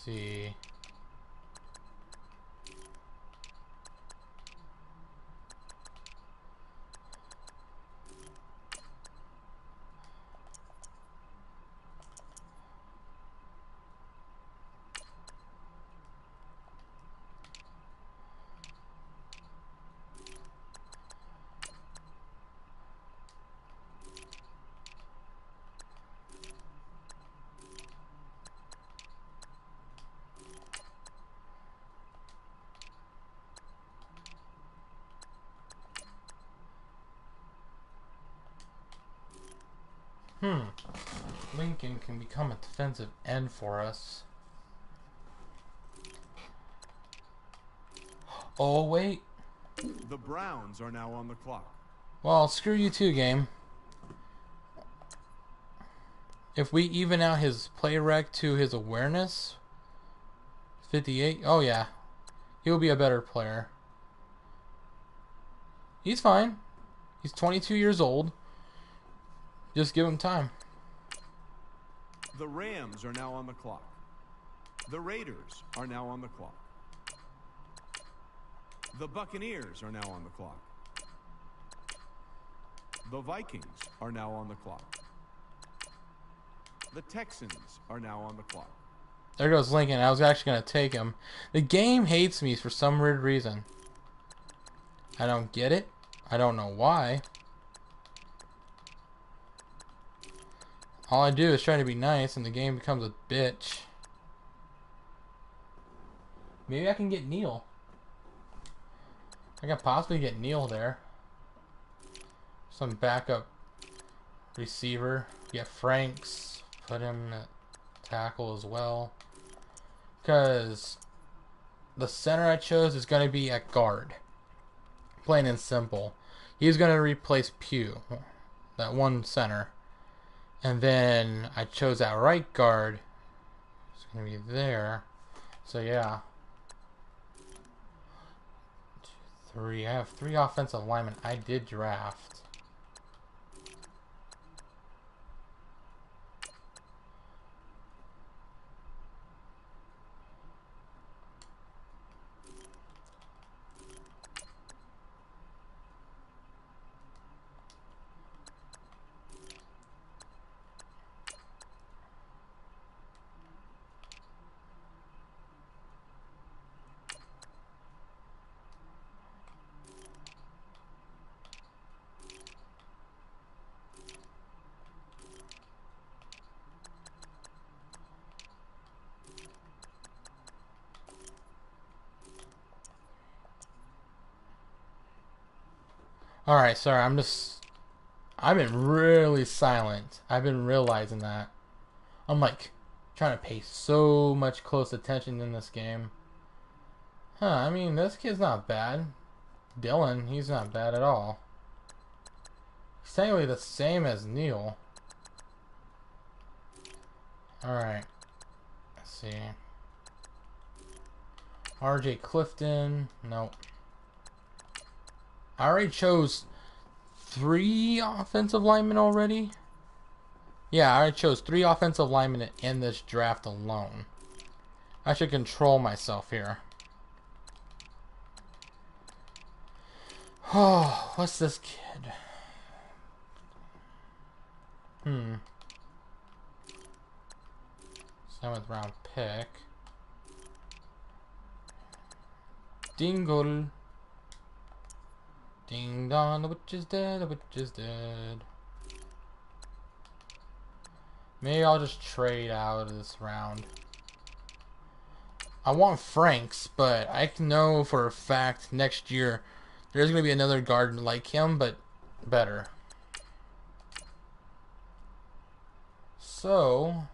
see. Lincoln can become a defensive end for us. Oh, wait.
The Browns are now on the clock.
Well, screw you too, game. If we even out his play rec to his awareness, 58. Oh, yeah. He'll be a better player. He's fine. He's 22 years old. Just give him time.
The Rams are now on the clock. The Raiders are now on the clock. The Buccaneers are now on the clock. The Vikings are now on the clock. The Texans are now on the clock.
There goes Lincoln. I was actually going to take him. The game hates me for some weird reason. I don't get it. I don't know why. All I do is try to be nice and the game becomes a bitch. Maybe I can get Neil. I can possibly get Neil there. Some backup receiver. Get Franks. Put him at tackle as well. Because the center I chose is going to be at guard. Plain and simple. He's going to replace Pugh. That one center. And then I chose that right guard. It's going to be there. So yeah. 2, 3. I have 3 offensive linemen I did draft. Alright, sorry, I've been really silent. I've been realizing that. I'm like, trying to pay so much close attention in this game. I mean, this kid's not bad. Dylan, he's not bad at all. He's technically the same as Neil. Alright. Let's see. RJ Clifton. Nope. I already chose 3 offensive linemen already. Yeah, I already chose 3 offensive linemen in this draft alone. I should control myself here. Oh, what's this kid? 7th round pick. Dingle. Ding dong, the witch is dead, the witch is dead. Maybe I'll just trade out of this round. I want Franks, but I know for a fact next year there's going to be another guard like him, but better. So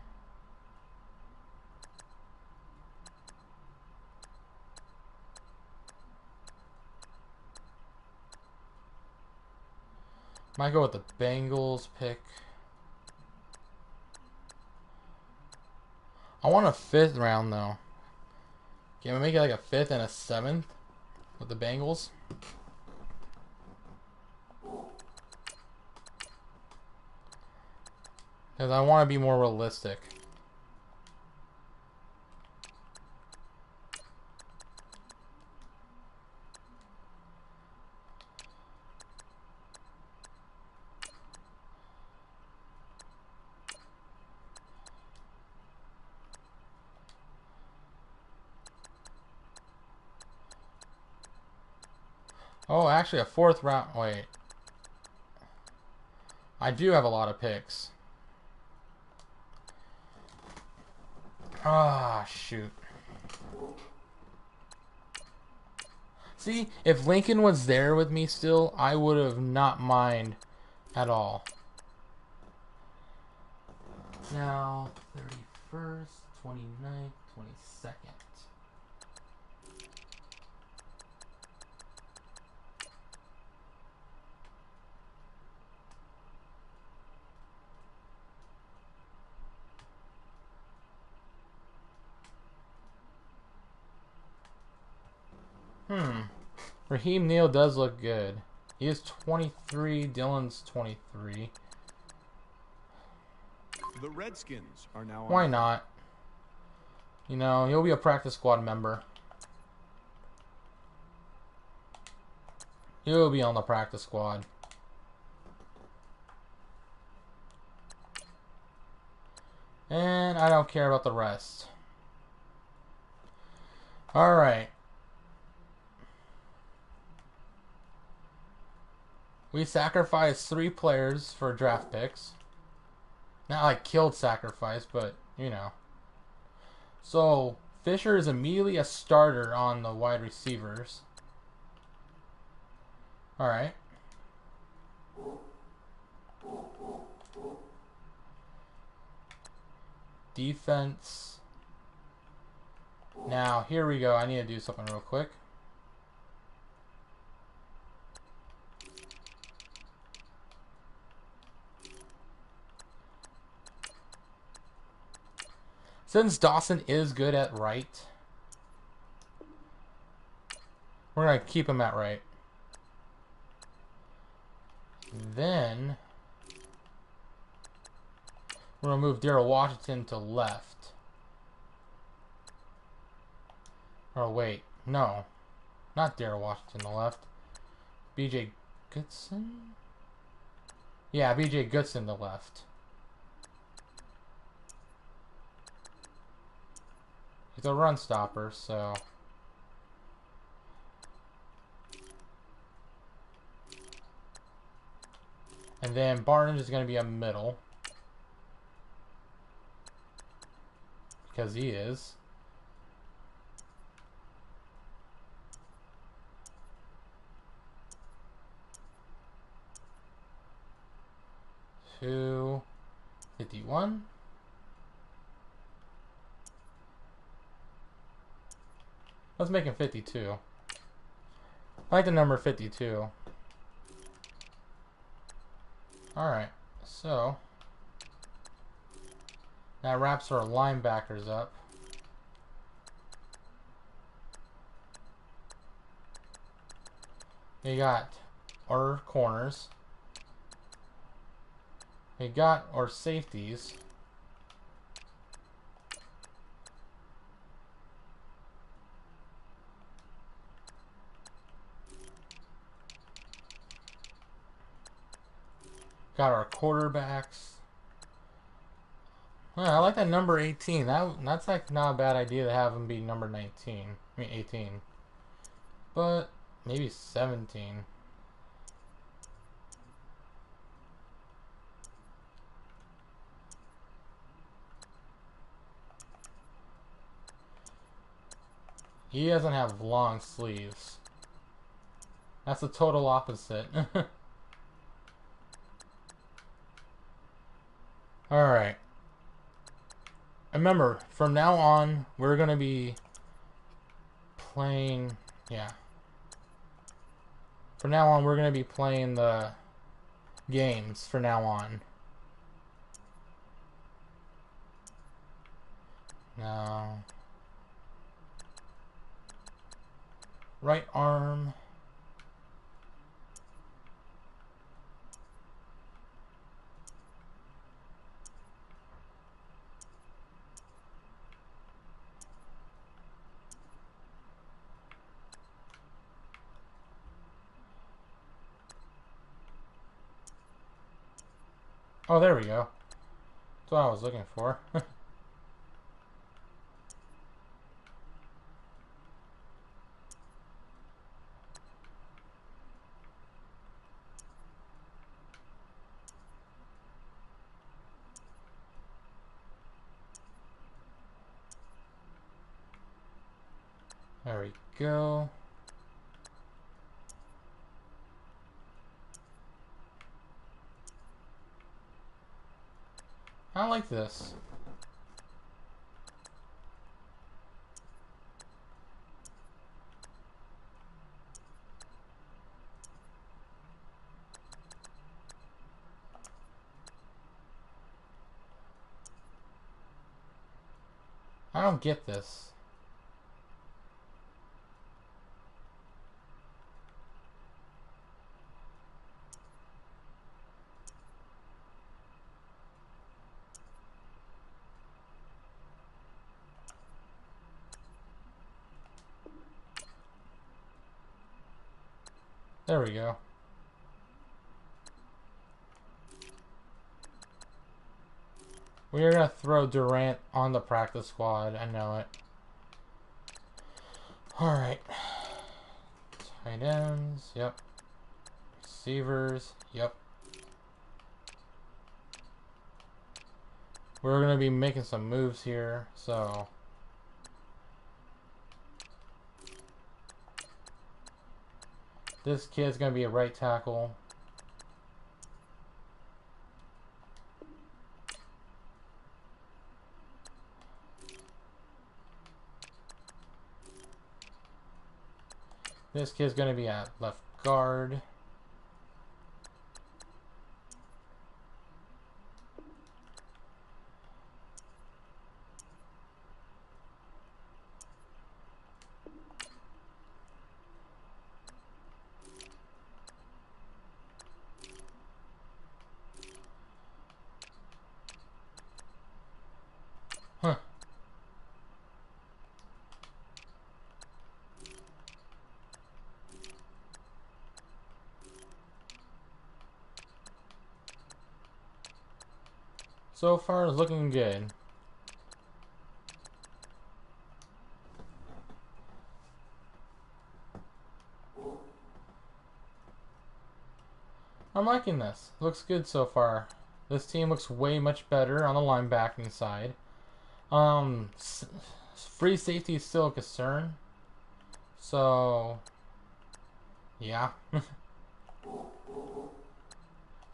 might go with the Bengals pick. I want a 5th round though. Can we make it like a 5th and a 7th with the Bengals? Because I want to be more realistic. Oh, actually a fourth round. Wait. I do have a lot of picks. Ah, shoot. See, if Lincoln was there with me still, I would have not mind at all. Now, 31st, 29th, 22nd. Raheem Neal does look good. He is 23. Dylan's 23.
The Redskins are now on
Why
the clock.
not? You know, he'll be a practice squad member. He'll be on the practice squad. And I don't care about the rest. Alright. We sacrificed 3 players for draft picks. Not like killed sacrifice, but, you know. So, Fisher is immediately a starter on the wide receivers. Alright. Defense. Now, here we go. I need to do something real quick. Since Dawson is good at right, we're going to keep him at right. Then, we're going to move Darrell Washington to left. Oh, wait. No. Not Darrell Washington to left. B.J. Goodson? Yeah, B.J. Goodson to left. He's a run stopper, so... And then Barnes is going to be a middle. Because he is. Two, 51. Let's make him 52. I like the number 52. Alright, so that wraps our linebackers up. We got our corners. We got our safeties. Got our quarterbacks. I like that number 18. That's like not a bad idea to have him be number 19. I mean 18. But maybe 17. He doesn't have long sleeves. That's the total opposite. Alright. Remember, from now on, we're going to be playing... Yeah. From now on, we're going to be playing the games from now on. Now... Right arm... Oh, there we go. That's what I was looking for. There we go. I like this. I don't get this. There we go. We are going to throw Durant on the practice squad. I know it. Alright. Tight ends. Yep. Receivers. Yep. We're going to be making some moves here. So... this kid's going to be a right tackle. This kid's going to be at left guard. Huh. So far, it's looking good. I'm liking this. Looks good so far. This team looks way much better on the linebacking side. Free safety is still a concern. So, yeah.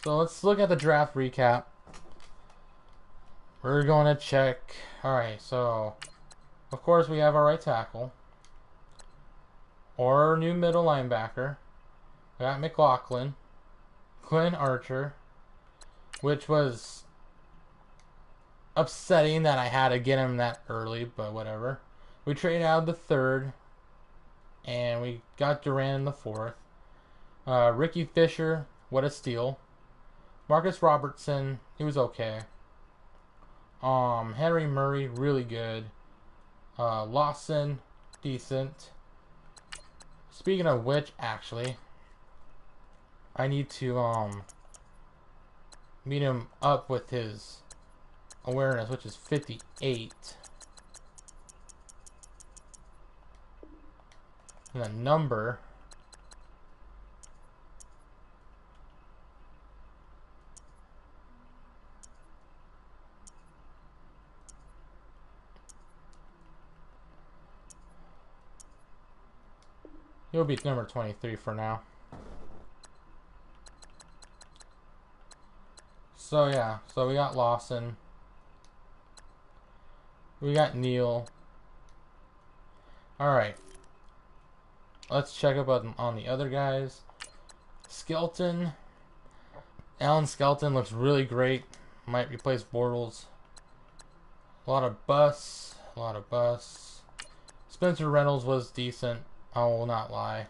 So let's look at the draft recap. We're going to check. Alright, so of course we have our right tackle. Our new middle linebacker. We got McLaughlin. Quinn Archer. Which was upsetting that I had to get him that early, but whatever. We traded out the third. And we got Durant in the fourth. Ricky Fisher, what a steal. Marcus Robertson, he was okay. Henry Murray, really good. Lawson, decent. Speaking of which, actually, I need to meet him up with his awareness, which is 58. And the number. He'll be number 23 for now. So yeah, so we got Lawson. We got Neal. Alright. Let's check up on the other guys. Skelton. Alan Skelton looks really great. Might replace Bortles. A lot of busts. A lot of busts. Spencer Reynolds was decent. I will not lie.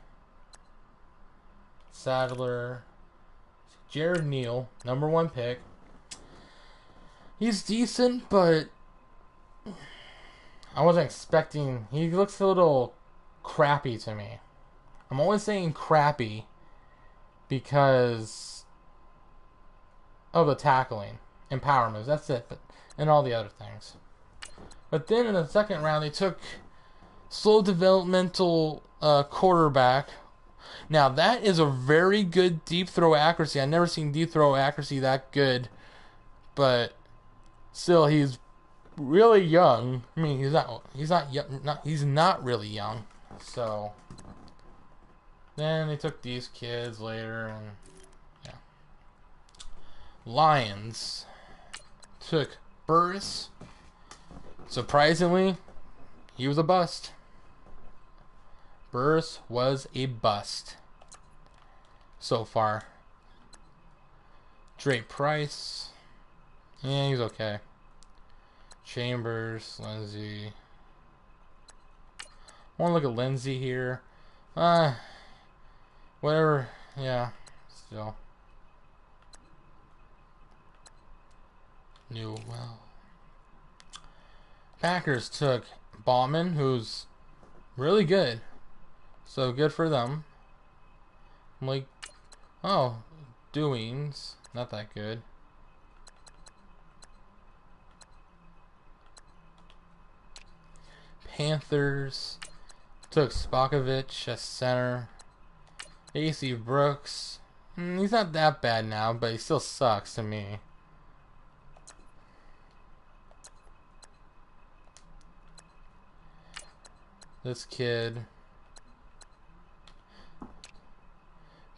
Sadler. Jared Neal, number 1 pick. He's decent, but I wasn't expecting. He looks a little crappy to me. I'm always saying crappy because of the tackling and power moves. That's it, but and all the other things. But then in the second round, they took slow developmental quarterback. Now that is a very good deep throw accuracy. I've never seen deep throw accuracy that good, but still, he's really young. I mean, he's not young. He's not really young. So then they took these kids later, and yeah. Lions took Burris. Surprisingly, he was a bust. Burris was a bust so far. Drake Price, yeah, he's okay. Chambers, Lindsey. I want to look at Lindsey here. Whatever. Yeah, still. Well. Packers took Bauman, who's really good. So good for them. I'm like, oh, Doings, not that good. Panthers took Spakovich as center. AC Brooks, he's not that bad now, but he still sucks to me. This kid.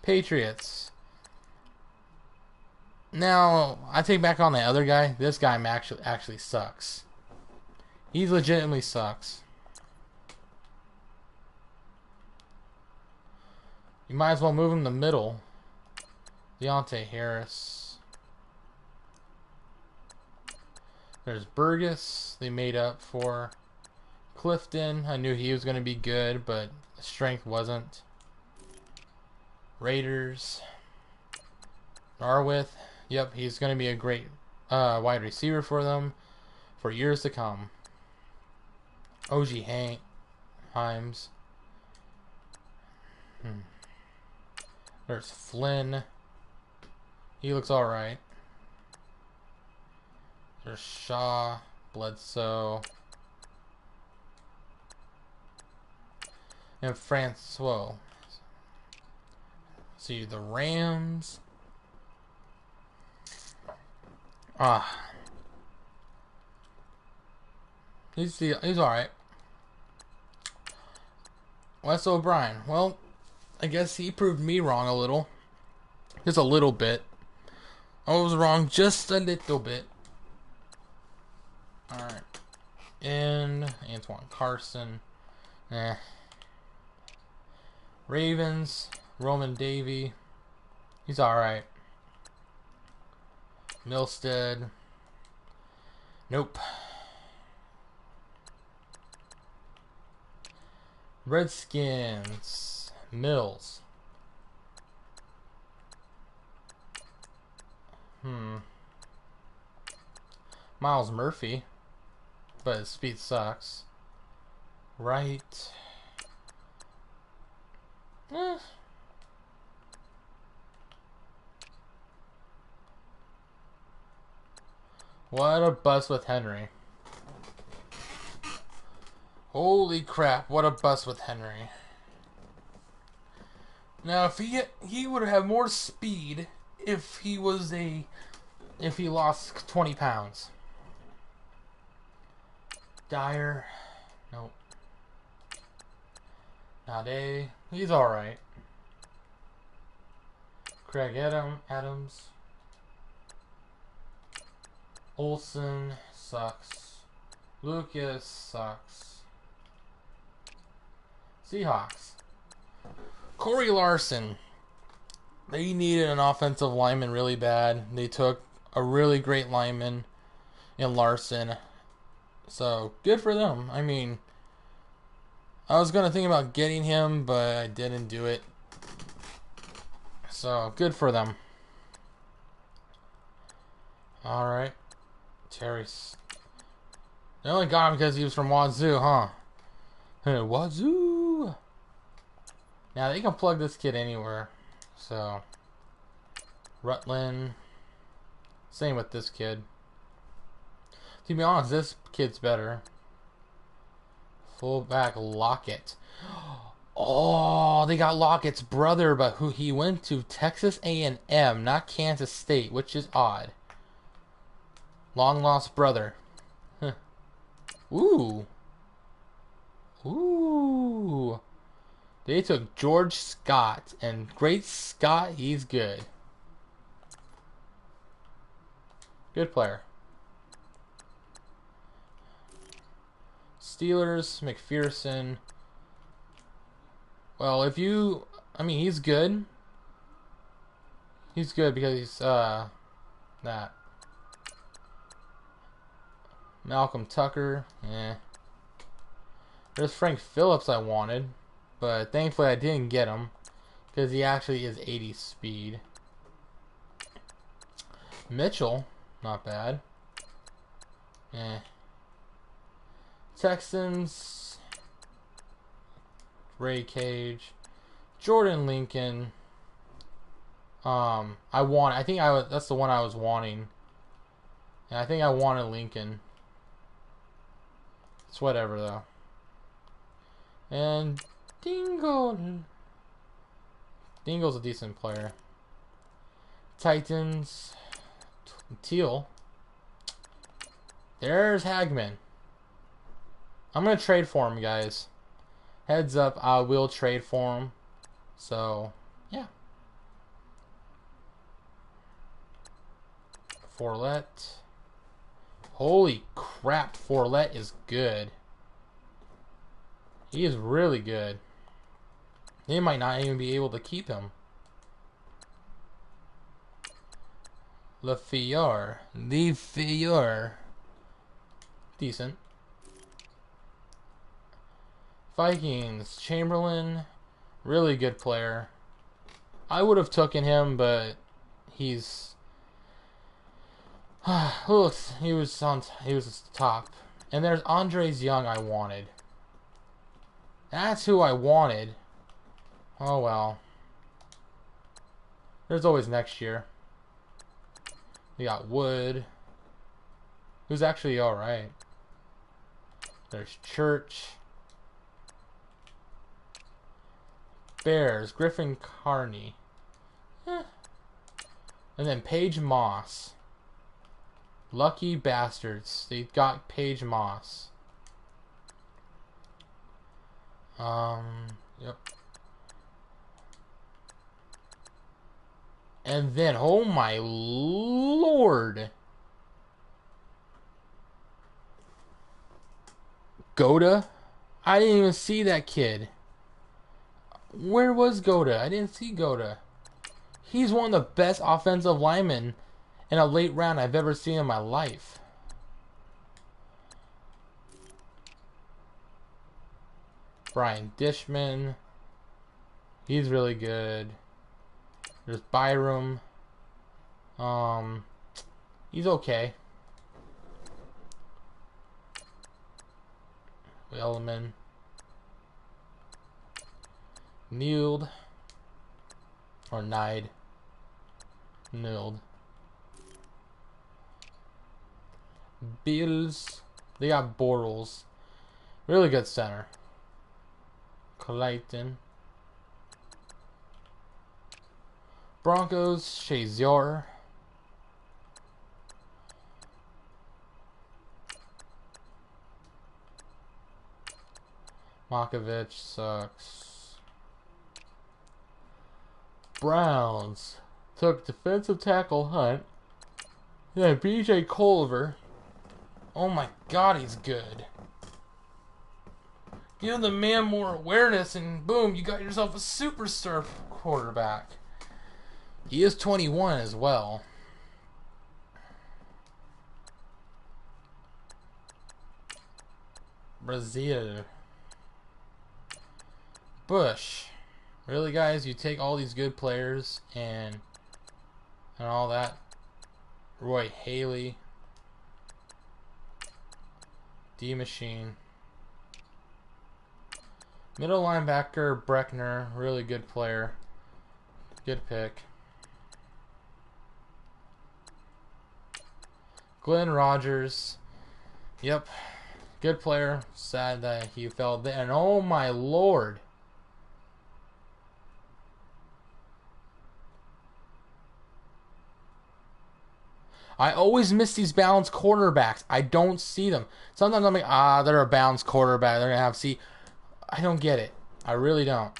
Patriots. Now, I take back on the other guy. This guy actually sucks. He legitimately sucks. You might as well move him to the middle. Deontay Harris. There's Burgess. They made up for Clifton. I knew he was going to be good, but the strength wasn't. Raiders. Narwith. Yep, he's going to be a great wide receiver for them for years to come. OG Himes. There's Flynn. He looks alright. There's Shaw, Bledsoe, and Francois. See the Rams. He's alright. Wes O'Brien. Well, I guess he proved me wrong a little. Just a little bit. I was wrong just a little bit. Alright. And Antoine Carson. Ravens. Roman Davey. He's alright. Milstead. Nope. Redskins. Mills. Miles Murphy. But his speed sucks. Right. What a bust with Henry. Holy crap, what a bust with Henry. Now if he would have more speed if he lost 20 pounds. Dyer. Nope. Nade. He's alright. Craig Adams. Olsen sucks. Lucas sucks. Seahawks. Corey Larson. They needed an offensive lineman really bad. They took a really great lineman in Larson. So, good for them. I mean, I was going to think about getting him, but I didn't do it. So, good for them. Alright. Terry's. They only got him because he was from Wazoo, huh? Wazoo! Now, they can plug this kid anywhere. So, Rutland. Same with this kid. To be honest, this kid's better. Fullback Lockett. Oh, they got Lockett's brother, but who he went to Texas A&M, not Kansas State, which is odd. Long lost brother. Huh. Ooh. Ooh. They took George Scott, and great Scott, he's good. Good player. Steelers, McPherson. Well, if you... I mean, he's good. He's good because he's, that. Malcolm Tucker, There's Frank Phillips I wanted, but thankfully I didn't get him because he actually is 80 speed. Mitchell, not bad. Texans, Ray Cage, Jordan Lincoln. That's the one I was wanting. And I think I wanted Lincoln. It's whatever though. And Dingle. Dingle's a decent player. Titans. Teal. There's Hagman. I'm going to trade for him, guys. Heads up, I will trade for him. So, yeah. Fournette. Holy crap, Fournette is good. He is really good. They might not even be able to keep him. LaFleur. Decent. Vikings. Chamberlain. Really good player. I would have taken him, but he's... Look, he was top. And there's Andres Young I wanted. That's who I wanted. Oh well. There's always next year. We got Wood, who's actually alright. There's Church. Bears, Griffin Carney. And then Paige Moss. Lucky bastards. They got Paige Moss. Yep. And then, oh my lord. Goda? I didn't even see that kid. Where was Goda? I didn't see Goda. He's one of the best offensive linemen in a late round I've ever seen in my life. Brian Dishman. He's really good. There's Byram. He's okay. Wellman. Neild. Or Nide. Neild. Bills. They got Bortles. Really good center. Clayton. Broncos. Shazier. Makovich sucks. Browns took defensive tackle Hunt. Then BJ Culver. Oh my god, he's good. Give the man more awareness and boom, you got yourself a superstar quarterback. He is 21 as well. Brazil. Bush. Really, guys? You take all these good players and all that. Roy Haley. D-Machine. Middle linebacker, Breckner. Really good player. Good pick. Glenn Rogers. Yep. Good player. Sad that he fell there. And oh my lord. I always miss these balanced quarterbacks. I don't see them. Sometimes I'm like, they're a balanced quarterback. They're going to have C. I don't get it. I really don't.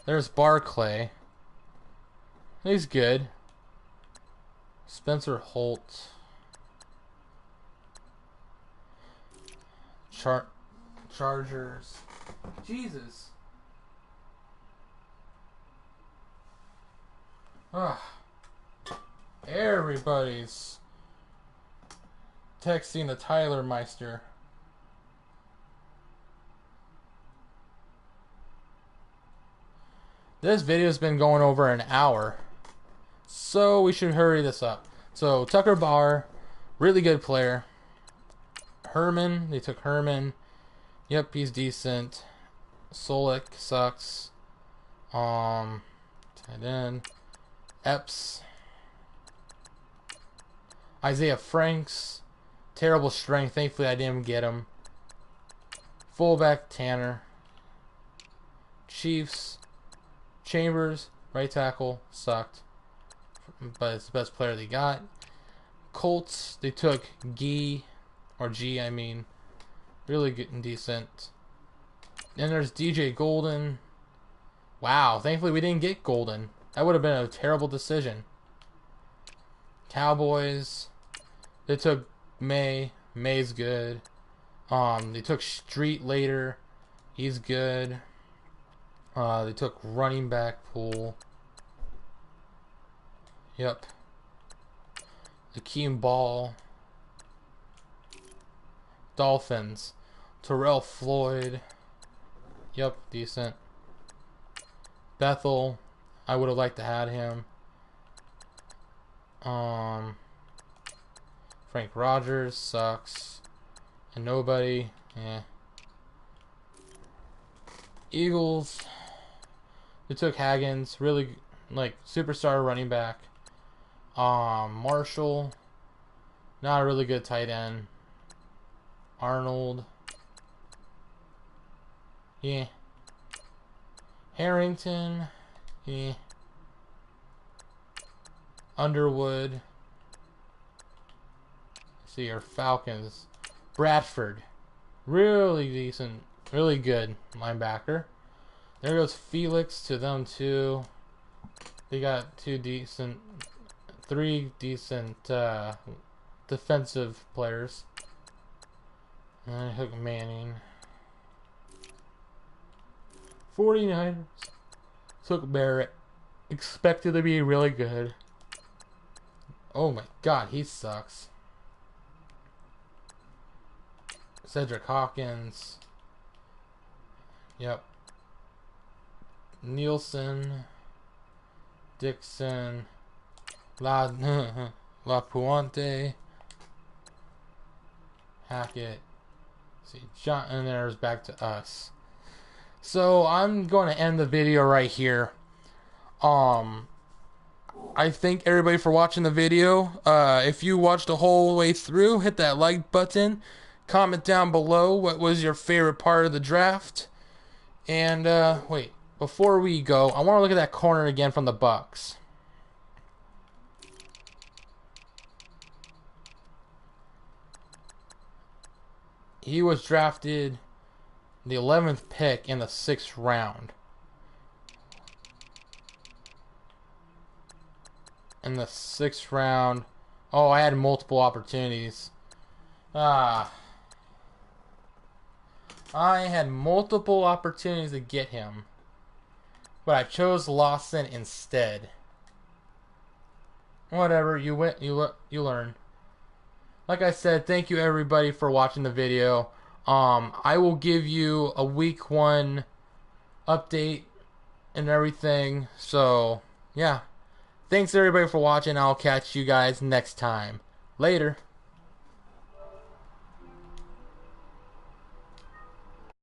There's Barclay. He's good. Spencer Holt. Chargers. Jesus. Ah. Everybody's texting the Tyler Meister. This video's been going over an hour, so we should hurry this up. So Tucker Barr, really good player. Herman, they took Herman. Yep, he's decent. Solik sucks. Tight end. Epps. Isaiah Franks. Terrible strength. Thankfully I didn't get him. Fullback Tanner. Chiefs. Chambers, right tackle, sucked. But it's the best player they got. Colts, they took G, or G I mean. Really good and decent. Then there's DJ Golden. Wow, thankfully we didn't get Golden. That would have been a terrible decision. Cowboys, they took May. May's good. They took Street later. He's good. They took running back pool. Yep. Akeem Ball. Dolphins. Terrell Floyd. Yep, decent. Bethel. I would have liked to have him. Frank Rogers sucks. And nobody. Yeah. Eagles. They took Haggins, really like superstar running back. Marshall, not a really good tight end. Arnold, yeah. Harrington, yeah. Underwood. Let's see your Falcons. Bradford, really decent, really good linebacker. There goes Felix to them too. They got three decent defensive players. And I took Manning. 49ers took Barrett. Expected to be really good. Oh my god, he sucks. Cedric Hawkins. Yep. Nielsen, Dixon, La Puente, Hackett. See, John, and there's back to us. So I'm going to end the video right here. I thank everybody for watching the video. If you watched the whole way through, hit that like button. Comment down below what was your favorite part of the draft. And wait. Before we go, I want to look at that corner again from the Bucks. He was drafted the 11th pick in the 6th round. In the 6th round. Oh, I had multiple opportunities. I had multiple opportunities to get him. But I chose Lawson instead. Whatever, you learn. Like I said, thank you everybody for watching the video. I will give you a week 1 update and everything. So, yeah. Thanks everybody for watching. I'll catch you guys next time. Later.